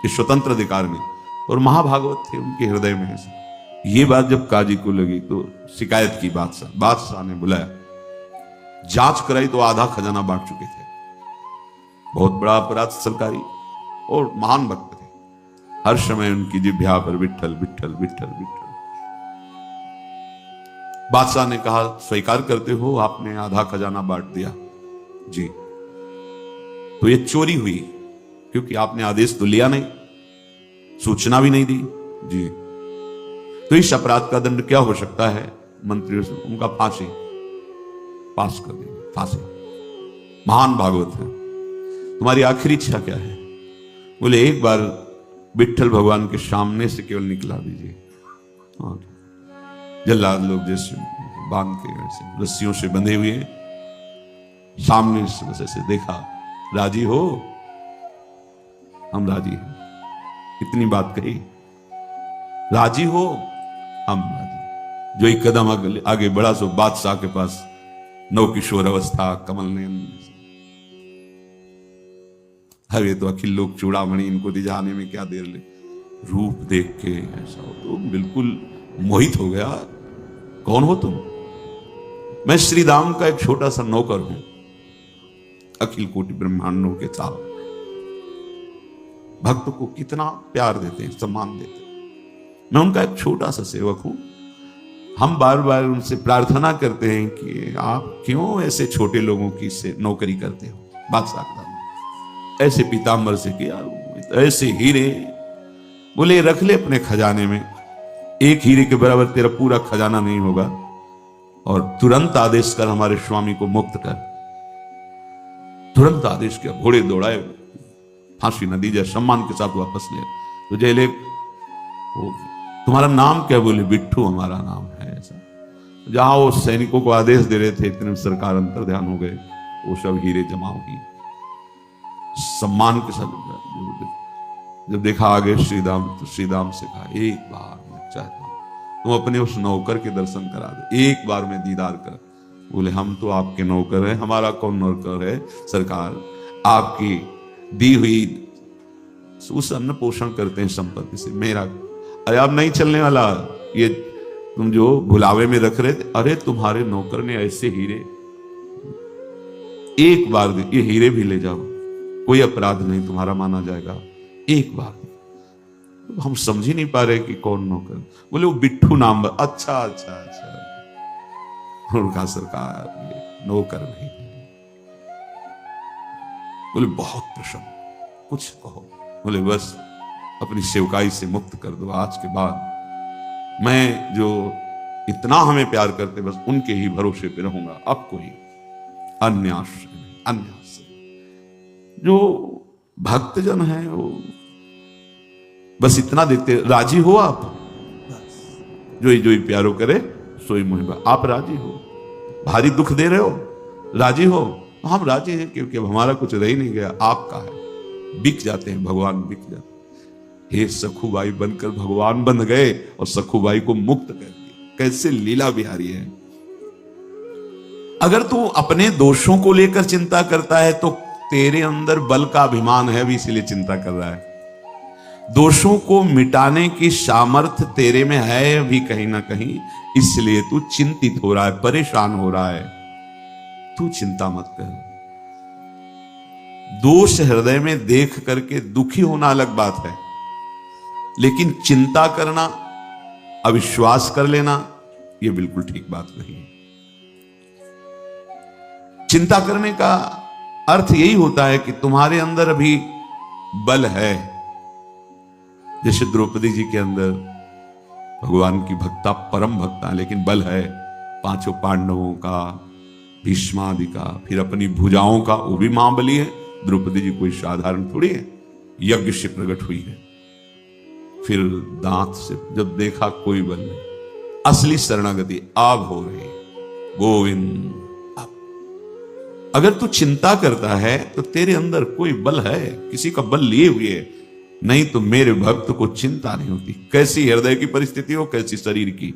ये स्वतंत्र अधिकार नहीं। और महाभागवत थे, उनके हृदय में ऐसा ये बात जब काजी को लगी तो शिकायत की बादशाह ने बुलाया, जांच कराई तो आधा खजाना बांट चुके थे। बहुत बड़ा अपराध सरकारी, और महान भक्त थे। हर समय उनकी जिह्वा पर विट्ठल विट्ठल विट्ठल विट्ठल। बादशाह ने कहा, स्वीकार करते हो आपने आधा खजाना बांट दिया? जी। तो ये चोरी हुई, क्योंकि आपने आदेश तो लिया नहीं, सूचना भी नहीं दी। जी। तो इस अपराध का दंड क्या हो सकता है? मंत्रियों से उनका फांसी पास कर दी, फांसी। महान भागवत है। तुम्हारी आखिरी इच्छा क्या है? बोले एक बार विट्ठल भगवान के सामने से केवल निकला दीजिए। और जल्लाद लोग जैसे बांध के ऐसे रस्सियों से बंधे हुए सामने से बस ऐसे देखा, राजी हो? हम राजी हैं। इतनी बात कही, राजी हो? हम राजी। जो एक कदम आगे बढ़ा सो बादशाह के पास नव किशोर अवस्था, कमल नयन। हवे तो अखिल लोग चूड़ामणि, इनको दिजाने में क्या देर ले। रूप देख के ऐसा तो बिल्कुल मोहित हो गया। कौन हो तुम? मैं श्री राम का एक छोटा सा नौकर हूं, अखिल कोटि ब्रह्मांडों के चालक। भक्त को कितना प्यार देते हैं, सम्मान देते हैं। मैं उनका एक छोटा सा सेवक हूं। हम बार बार उनसे प्रार्थना करते हैं कि आप क्यों ऐसे छोटे लोगों की से नौकरी करते हो? बादशाह का ऐसे पीताम्बर से किया, ऐसे हीरे। बोले रख ले अपने खजाने में, एक हीरे के बराबर तेरा पूरा खजाना नहीं होगा। और तुरंत आदेश कर हमारे स्वामी को मुक्त कर। तुरंत आदेश किया, घोड़े दौड़ाए, फांसी न दी जाए, सम्मान के साथ वापस ले। तो जेले तुम्हारा नाम क्या? बोले बिट्ठू हमारा नाम है। ऐसा जहां वो सैनिकों को आदेश दे रहे थे, इतने सरकार अंतर ध्यान हो गए, वो सब हीरे जमा हुई सम्मान के साथ। जब देखा आगे श्रीराम, तो श्रीराम से कहा, एक बार मैं चाहता हूं तुम अपने उस नौकर के दर्शन करा दे, एक बार में दीदार कर। बोले हम तो आपके नौकर हैं, हमारा कौन नौकर है सरकार? आपकी दी हुई उस अन्न पोषण करते हैं संपत्ति से। मेरा अरे अब नहीं चलने वाला, ये तुम जो भुलावे में रख रहे थे, अरे तुम्हारे नौकर ने ऐसे हीरे, एक बार दे, ये हीरे भी ले जाओ, कोई अपराध नहीं तुम्हारा माना जाएगा, एक बार। हम समझ ही नहीं पा रहे कि कौन नौकर। बोले वो बिट्ठू नाम। अच्छा अच्छा अच्छा। उनका सरकार नौकर नहीं। बोले बहुत प्रसन्न, कुछ कहो। बोले बस अपनी सेवकाई से मुक्त कर दो, आज के बाद मैं जो इतना हमें प्यार करते बस उनके ही भरोसे पे रहूंगा, अब कोई अन्य आश्रय नहीं, अन्य आश्रय। जो भक्तजन है वो बस इतना देते, राजी हो आप? जो ही प्यारो करे सोई मुहिबा। आप राजी हो? भारी दुख दे रहे हो, राजी हो? हम राजी हैं, क्योंकि अब हमारा कुछ रह ही नहीं गया, आपका है। बिक जाते हैं भगवान, बिक जाते। हे सखुबाई बनकर भगवान बन गए और सखुबाई को मुक्त कर दिया। कैसे लीला बिहारी है। अगर तू अपने दोषों को लेकर चिंता करता है तो तेरे अंदर बल का अभिमान है भी, इसीलिए चिंता कर रहा है। दोषों को मिटाने की सामर्थ्य तेरे में है भी कहीं ना कहीं, इसलिए तू चिंतित हो रहा है, परेशान हो रहा है। तू चिंता मत कर। दोष हृदय में देख करके दुखी होना अलग बात है, लेकिन चिंता करना, अविश्वास कर लेना, यह बिल्कुल ठीक बात नहीं है। चिंता करने का अर्थ यही होता है कि तुम्हारे अंदर अभी बल है। जैसे द्रौपदी जी के अंदर भगवान की भक्ता, परम भक्ता, लेकिन बल है पांचों पांडवों का, भीष्मादि का, फिर अपनी भुजाओं का, वो भी महाबली है। द्रौपदी जी कोई साधारण थोड़ी है, यज्ञ से प्रकट हुई है। फिर दांत से जब देखा कोई बल नहीं, असली शरणागति अब हो रही, गोविंद। अगर तू चिंता करता है तो तेरे अंदर कोई बल है, किसी का बल लिए हुए है, नहीं तो मेरे भक्त को चिंता नहीं होती। कैसी हृदय की परिस्थिति हो, कैसी शरीर की,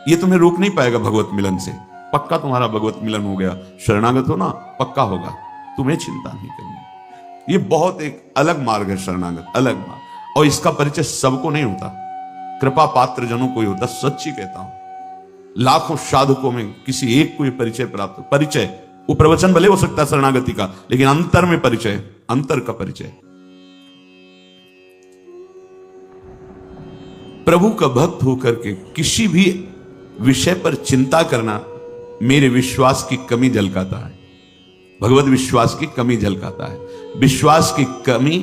ये तुम्हें रोक नहीं पाएगा भगवत मिलन से। पक्का तुम्हारा भगवत मिलन हो गया, शरणागत हो ना, पक्का होगा, तुम्हें चिंता नहीं करनी। ये बहुत एक अलग मार्ग है शरणागत, अलग मार्ग। और इसका परिचय सबको नहीं होता, कृपा पात्र जनों को ही होता, सच्ची कहता हूं। लाखों साधकों में किसी एक को ये परिचय प्राप्त, परिचय वो प्रवचन भले हो सकता है शरणागति का, लेकिन अंतर में परिचय, अंतर का परिचय। प्रभु का भक्त होकर के किसी भी विषय पर चिंता करना मेरे विश्वास की कमी झलकाता है, भगवत विश्वास की कमी झलकाता है। विश्वास की कमी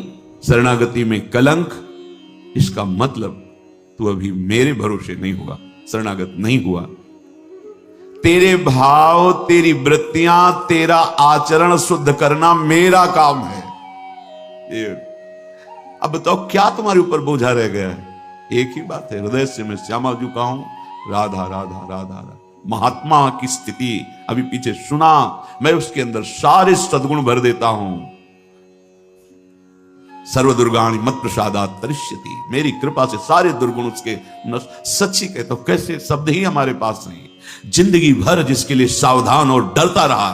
शरणागति में कलंक, इसका मतलब तू अभी मेरे भरोसे नहीं हुआ, शरणागत नहीं हुआ। तेरे भाव, तेरी वृत्तियां, तेरा आचरण शुद्ध करना मेरा काम है। अब बताओ क्या तुम्हारे ऊपर बोझा रह गया है? एक ही बात है, हृदय से मैं श्यामा जी का हूं, राधा राधा राधा राधा। महात्मा की स्थिति अभी पीछे सुना, मैं उसके अंदर सारे सद्गुण भर देता हूं। सर्व दुर्गाणि मत प्रसादात् तरिष्यति, मेरी कृपा से सारे दुर्गुण उसके सच्ची कहता हूं। कैसे शब्द ही हमारे पास नहीं, जिंदगी भर जिसके लिए सावधान और डरता रहा,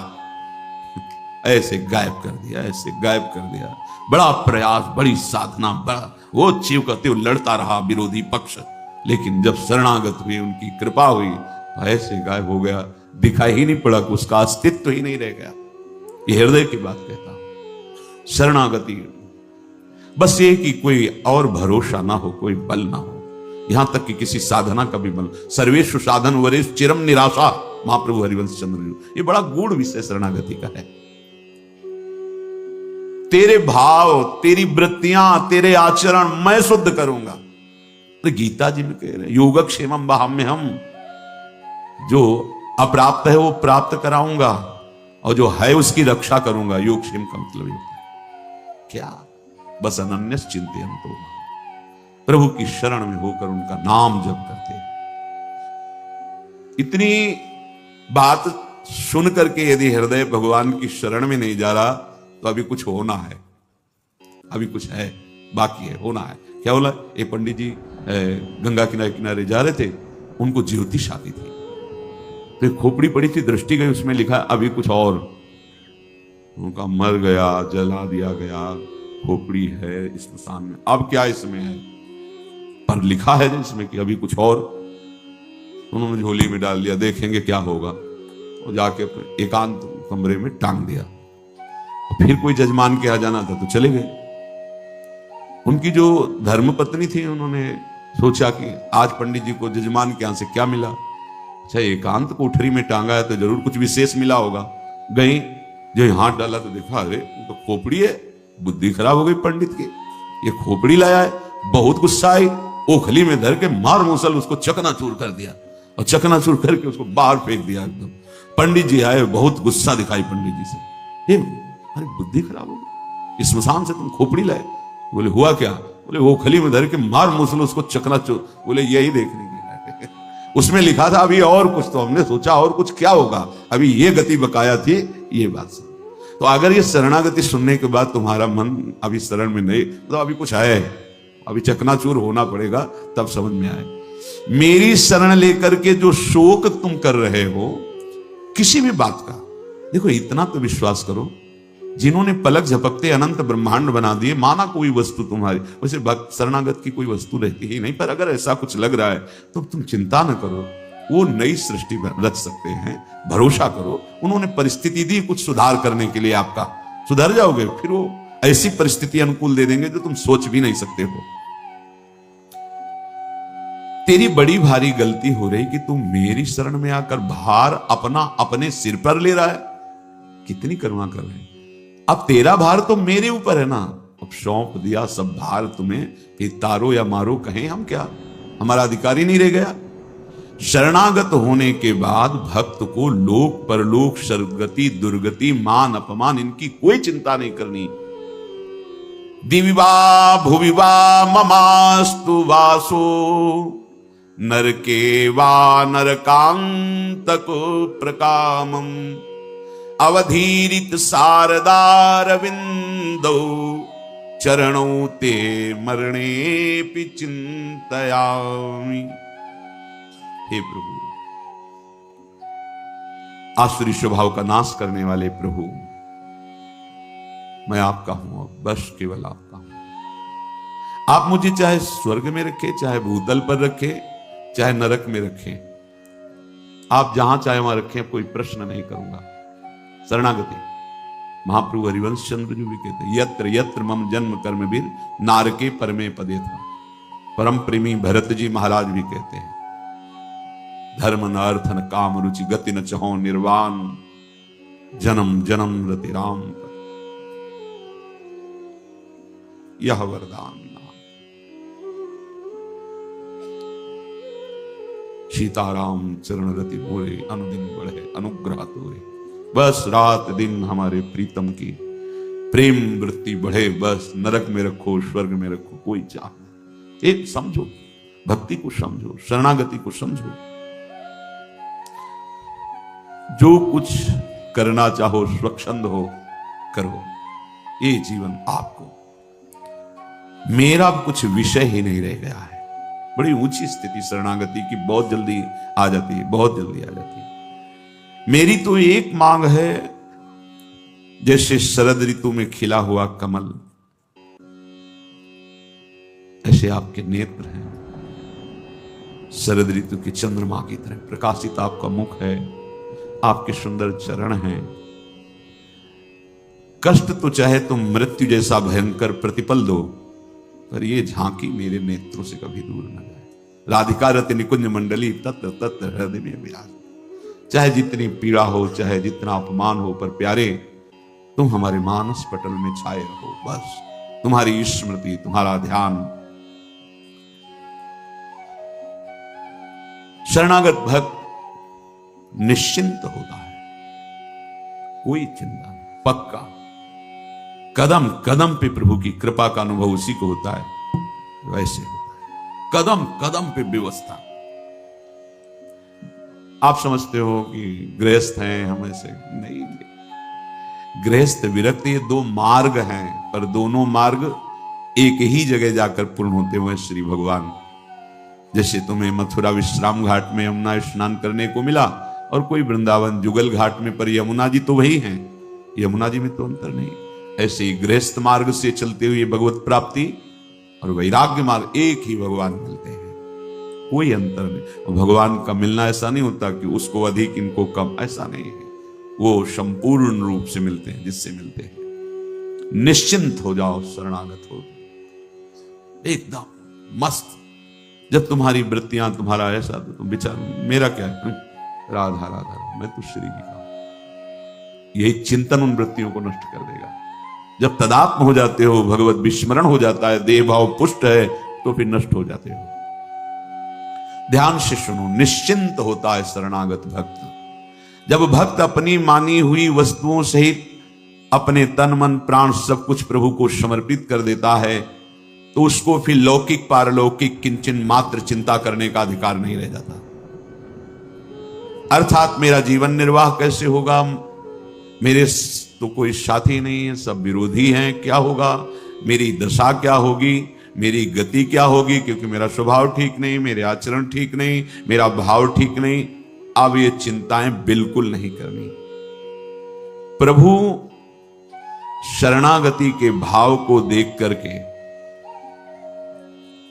ऐसे गायब कर दिया, ऐसे गायब कर दिया। बड़ा प्रयास, बड़ी साधना, बड़ा वो चीव करते हुए लड़ता रहा विरोधी पक्ष, लेकिन जब शरणागत हुई, उनकी कृपा हुई, ऐसे गायब हो गया, दिखाई ही नहीं पड़ा, उसका अस्तित्व ही नहीं रह गया। ये हृदय की बात कहता हूं। शरणागति बस ये कि कोई और भरोसा ना हो, कोई बल ना हो, यहां तक कि किसी साधना का भी बल। सर्वेषु साधन वरेषु चिरम निराशा, महाप्रभु हरिवंश चंद्र जी, ये बड़ा गूढ़ विषय शरणागति का है। तेरे भाव, तेरी वृत्तियां, तेरे आचरण मैं शुद्ध करूंगा। तो गीता जी में कह रहे योगक्षेमम वहाम्यहम्, जो अप्राप्त है वो प्राप्त कराऊंगा, और जो है उसकी रक्षा करूंगा। योगक्षेम का मतलब क्या? बस अनन्यस चिंतयन्तु, प्रभु की शरण में होकर उनका नाम जप करते। इतनी बात सुन करके यदि हृदय भगवान की शरण में नहीं जा रहा, तो अभी कुछ होना है, अभी कुछ है, बाकी है, होना है। क्या बोला? ये पंडित जी गंगा किनारे किनारे जा रहे थे, उनको ज्योतिष आती थी, तो एक खोपड़ी पड़ी थी, दृष्टि गई, उसमें लिखा अभी कुछ और। उनका मर गया, जला दिया गया, खोपड़ी है स्मशान में, अब क्या इसमें है, पर लिखा है इसमें कि अभी कुछ और। उन्होंने झोली में डाल दिया, देखेंगे क्या होगा, और जाके एकांत कमरे में टांग दिया। फिर कोई जजमान के यहाँ जाना था तो चले गए। उनकी जो धर्मपत्नी थी, उन्होंने सोचा कि आज पंडित जी को जजमान के यहाँ से क्या मिला, अच्छा एकांत कोठरी में टांगा है तो जरूर कुछ विशेष मिला होगा। गई, जो हाथ डाला तो देखा अरे तो खोपड़ी है, बुद्धि खराब हो गई पंडित की, ये खोपड़ी लाया है। बहुत गुस्सा आई, ओखली में धर के मार मूसल उसको चकनाचूर कर दिया, और चकनाचूर करके उसको बाहर फेंक दिया एकदम। पंडित जी आए, बहुत गुस्सा दिखाई पंडित जी से, अरे बुद्धि खराब हो गई, स्मशान से तुम खोपड़ी लाए? बोले हुआ क्या? बोले वो खली में धर के मार मूसल उसको चकनाचूर। बोले यही देखने की लाए, उसमें लिखा था अभी और कुछ, तो हमने सोचा और कुछ क्या होगा, अभी ये गति बकाया थी, ये बात सुन। तो अगर ये शरणागति सुनने के बाद तुम्हारा मन अभी शरण में नहीं, तो अभी कुछ है, अभी चकनाचूर होना पड़ेगा, तब समझ में आए। मेरी शरण लेकर के जो शोक तुम कर रहे हो किसी भी बात का, देखो इतना तो विश्वास करो, जिन्होंने पलक झपकते अनंत ब्रह्मांड बना दिए, माना कोई वस्तु तुम्हारी, वैसे भक्त शरणागत की कोई वस्तु रहती ही नहीं, पर अगर ऐसा कुछ लग रहा है तो तुम चिंता न करो, वो नई सृष्टि रच सकते हैं, भरोसा करो। उन्होंने परिस्थिति दी कुछ सुधार करने के लिए, आपका सुधर जाओगे, फिर वो ऐसी परिस्थिति अनुकूल दे देंगे जो तुम सोच भी नहीं सकते हो। तेरी बड़ी भारी गलती हो रही कि तुम मेरी शरण में आकर भार अपना अपने सिर पर ले रहा है। कितनी करुणा कर रहे हैं। अब तेरा भार तो मेरे ऊपर है ना, अब सौंप दिया सब भार तुम्हें, फिर तारो या मारो कहें हम क्या, हमारा अधिकार ही नहीं रह गया। शरणागत होने के बाद भक्त को लोक परलोक, सदगति दुर्गति, मान अपमान, इनकी कोई चिंता नहीं करनी। दिविवा भुविवा ममास्तु वासो, नरके वा नरकांतक प्रकामम, अवधीरित शारदारविंदो, चरणों ते मरणे पि चिंतयामि। हे प्रभु, आसुरी स्वभाव का नाश करने वाले प्रभु, मैं आपका हूं, बस केवल आपका हूं। आप मुझे चाहे स्वर्ग में रखें, चाहे भूतल पर रखें, चाहे नरक में रखें, आप जहां चाहे वहां रखें, कोई प्रश्न नहीं करूंगा। शरणागति। महाप्रभु हरिवंश चंद्र जी भी कहते हैं, यत्र यत्र मम जन्म कर्म वीर नारके परमे पदे था। परम प्रेमी भरत जी महाराज भी कहते हैं, धर्म न अर्थ न काम रुचि गति न चहो निर्वाण, जन्म जन्म रति राम पद। यह वरदान सीताराम चरण रति मोरे, अनुदिन बढ़े अनुग्रह तोरे। बस रात दिन हमारे प्रीतम की प्रेम वृत्ति बढ़े, बस नरक में रखो स्वर्ग में रखो कोई चाह नहीं। एक समझो, भक्ति को समझो, शरणागति को समझो। जो कुछ करना चाहो स्वच्छंद हो करो, ये जीवन आपको, मेरा कुछ विषय ही नहीं रह गया है। बड़ी ऊंची स्थिति शरणागति की बहुत जल्दी आ जाती है, बहुत जल्दी आ जाती है। मेरी तो एक मांग है, जैसे शरद ऋतु में खिला हुआ कमल, ऐसे आपके नेत्र हैं शरद ऋतु के चंद्रमा की तरह प्रकाशित। आपका मुख है, आपके सुंदर चरण हैं। कष्ट तो चाहे तुम मृत्यु जैसा भयंकर प्रतिपल दो, पर ये झांकी मेरे नेत्रों से कभी दूर न जाए। राधिका रति निकुंज मंडली तत्र तत्र हृदय में विराज। चाहे जितनी पीड़ा हो, चाहे जितना अपमान हो, पर प्यारे तुम हमारे मानस पटल में छाए रहो। बस तुम्हारी स्मृति, तुम्हारा ध्यान। शरणागत भक्त निश्चिंत होता है, कोई चिंता नहीं, पक्का। कदम कदम पे प्रभु की कृपा का अनुभव उसी को होता है, वैसे होता है। कदम कदम पे व्यवस्था। आप समझते हो कि गृहस्थ हैं हम, ऐसे नहीं। गृहस्थ विरक्त ये दो मार्ग हैं, पर दोनों मार्ग एक ही जगह जाकर पूर्ण होते हुए श्री भगवान। जैसे तुम्हें मथुरा विश्राम घाट में यमुना स्नान करने को मिला, और कोई वृंदावन जुगल घाट में, पर यमुना जी तो वही हैं, यमुना जी में तो अंतर नहीं। ऐसे ही गृहस्थ मार्ग से चलते हुए भगवत प्राप्ति और वैराग्य मार्ग एक ही भगवान मिलते हैं, कोई अंतर नहीं। और भगवान का मिलना ऐसा नहीं होता कि उसको अधिक इनको कम, ऐसा नहीं है। वो संपूर्ण रूप से मिलते हैं, जिससे मिलते हैं। निश्चिंत हो जाओ, शरणागत हो एकदम मस्त। जब तुम्हारी वृत्तियां, तुम्हारा ऐसा, तो तुम विचार मेरा क्या है, राधा राधा, मैं तो श्री जी का। यही चिंतन उन वृत्तियों को नष्ट कर देगा। जब तदात्म हो जाते हो, भगवत विस्मरण हो जाता है, देह भाव पुष्ट है, तो फिर नष्ट हो जाते हो। ध्यान से सुनो, निश्चिंत होता है शरणागत भक्त। जब भक्त अपनी मानी हुई वस्तुओं सहित अपने तन मन प्राण सब कुछ प्रभु को समर्पित कर देता है, तो उसको फिर लौकिक पारलौकिक किंचन मात्र चिंता करने का अधिकार नहीं रह जाता। अर्थात मेरा जीवन निर्वाह कैसे होगा, मेरे तो कोई साथी नहीं है, सब विरोधी हैं, क्या होगा, मेरी दशा क्या होगी, मेरी गति क्या होगी, क्योंकि मेरा स्वभाव ठीक नहीं, मेरे आचरण ठीक नहीं, मेरा भाव ठीक नहीं। अब ये चिंताएं बिल्कुल नहीं करनी। प्रभु शरणागति के भाव को देख करके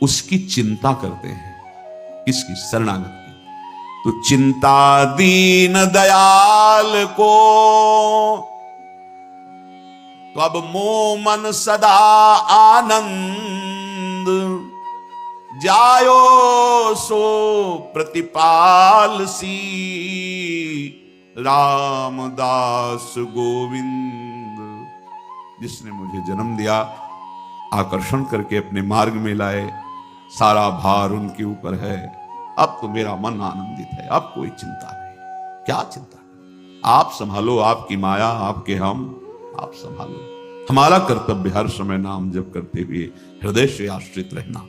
उसकी चिंता करते हैं। इसकी शरणागति तो चिंता दीन दयाल को, तो अब मोह मन सदा आनंद, जायो सो प्रतिपाल सी, रामदास गोविंद। जिसने मुझे जन्म दिया, आकर्षण करके अपने मार्ग में लाए, सारा भार उनके ऊपर है। अब तो मेरा मन आनंदित है, अब कोई चिंता नहीं। क्या चिंता, आप संभालो, आपकी माया, आपके हम, आप संभालो। हमारा कर्तव्य हर समय नाम जप करते हुए हृदय से आश्रित रहना।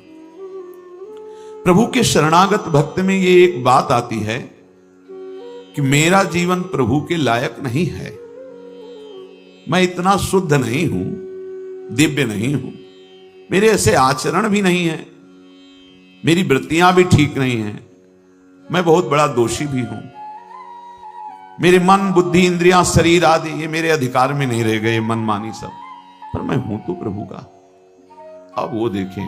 प्रभु के शरणागत भक्त में ये एक बात आती है कि मेरा जीवन प्रभु के लायक नहीं है, मैं इतना शुद्ध नहीं हूं, दिव्य नहीं हूं, मेरे ऐसे आचरण भी नहीं है, मेरी वृत्तियां भी ठीक नहीं हैं, मैं बहुत बड़ा दोषी भी हूं, मेरे मन बुद्धि इंद्रियां शरीर आदि ये मेरे अधिकार में नहीं रह गए, मनमानी सब, पर मैं हूं तो प्रभु का। अब वो देखें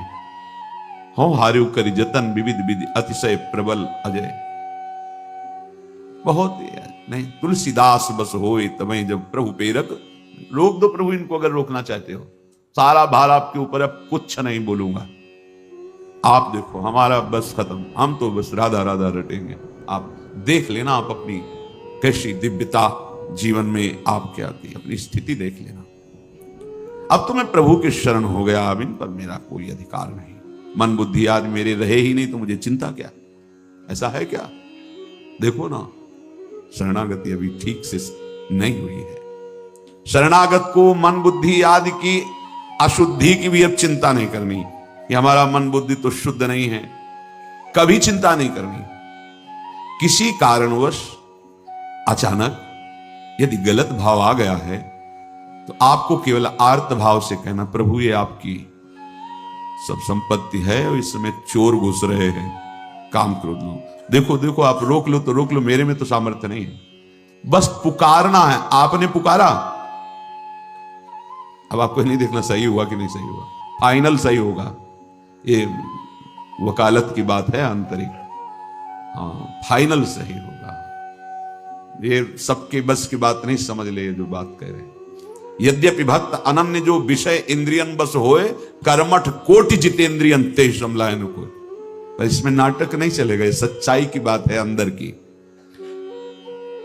हो हार्यु करी जतन विविध विधि अतिशय प्रबल अजय। बहुत नहीं, तुलसीदास बस होए तमें जब प्रभु प्रेरक। रोक दो प्रभु इनको, अगर रोकना चाहते हो। सारा भार आपके ऊपर, अब कुछ नहीं बोलूंगा। आप देखो, हमारा बस खत्म, हम तो बस राधा राधा रटेंगे। आप देख लेना, आप अपनी कैसी दिव्यता जीवन में आपके आती, अपनी स्थिति देख लेना। अब तो मैं प्रभु के शरण हो गया, अब इन पर मेरा कोई अधिकार नहीं। मन बुद्धि आज मेरे रहे ही नहीं तो मुझे चिंता क्या? ऐसा है क्या? देखो ना, शरणागति अभी ठीक से नहीं हुई है। शरणागत को मन बुद्धि आदि की अशुद्धि की भी अब चिंता नहीं करनी कि हमारा मन बुद्धि तो शुद्ध नहीं है, कभी चिंता नहीं करनी। किसी कारणवश अचानक यदि गलत भाव आ गया है तो आपको केवल आर्त भाव से कहना, प्रभु ये आपकी सब संपत्ति है और इस समय चोर घुस रहे हैं, काम क्रोध लो। देखो देखो, आप रोक लो तो रोक लो, मेरे में तो सामर्थ्य नहीं है। बस पुकारना है, आपने पुकारा। अब आपको नहीं देखना सही हुआ कि नहीं सही हुआ, फाइनल सही होगा। ये वकालत की बात है आंतरिक, हाँ फाइनल सही होगा। ये सबके बस की बात नहीं, समझ ले जो बात कह रहे हैं। यद्यपि भक्त अनन्य जो विषय इंद्रियन बस होए, कर्मठ कोटि जितेंद्रियन ते समलायन को। पर इसमें नाटक नहीं चलेगा, ये सच्चाई की बात है अंदर की।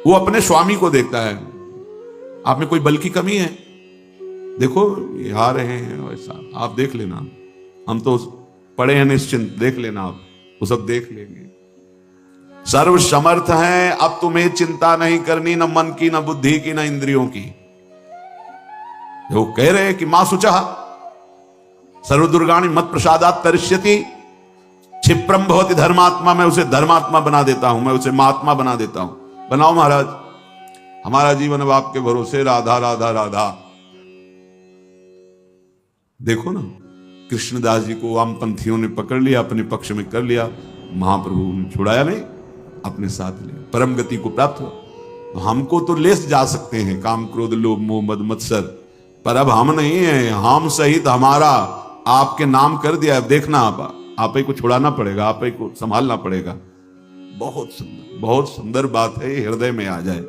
वो अपने स्वामी को देखता है, आप में कोई बल की कमी है? देखो ये आ रहे हैं, वैसा आप देख लेना, हम तो पड़े हैं निश्चिंत, देख लेना आप, वो सब देख लेंगे। सर्व समर्थ हैं, अब तुम्हें चिंता नहीं करनी, न मन की, न बुद्धि की, न इंद्रियों की। वो कह रहे हैं कि मां शुचा सर्वदुर्गाणी मत प्रसादात तरिष्यति क्षिप्रम भवति धर्मात्मा। मैं उसे धर्मात्मा बना देता हूं, मैं उसे महात्मा बना देता हूं। बनाओ महाराज, हमारा जीवन अब आपके भरोसे, राधा राधा राधा। देखो ना, कृष्णदास जी को वामपंथियों ने पकड़ लिया, अपने पक्ष में कर लिया, महाप्रभु ने छुड़ाया नहीं, अपने साथ लिया, परम गति को प्राप्त हुआ। तो हमको तो ले जा सकते हैं काम क्रोध लोभ मोह मद मत्सर, पर अब हम नहीं है, हम सहित हमारा आपके नाम कर दिया। अब देखना, आप ही को छुड़ाना पड़ेगा, आप ही को संभालना पड़ेगा। बहुत सुंदर बात है, हृदय में आ जाए।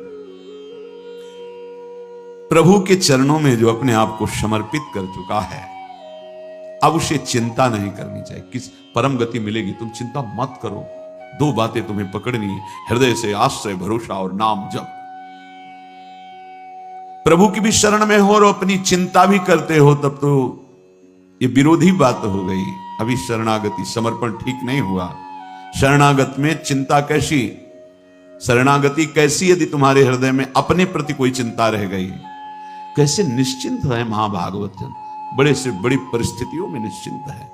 प्रभु के चरणों में जो अपने आप को समर्पित कर चुका है, अब उसे चिंता नहीं करनी चाहिए। किस परम गति मिलेगी, तुम चिंता मत करो। दो बातें तुम्हें पकड़नी है, हृदय से आश्रय भरोसा और नाम जप। प्रभु की भी शरण में हो और अपनी चिंता भी करते हो, तब तो ये विरोधी बात हो गई। अभी शरणागति समर्पण ठीक नहीं हुआ। शरणागत में चिंता कैसी, शरणागति कैसी यदि तुम्हारे हृदय में अपने प्रति कोई चिंता रह गई। कैसे निश्चिंत है महाभागवत जन, बड़े से बड़ी परिस्थितियों में निश्चिंत है।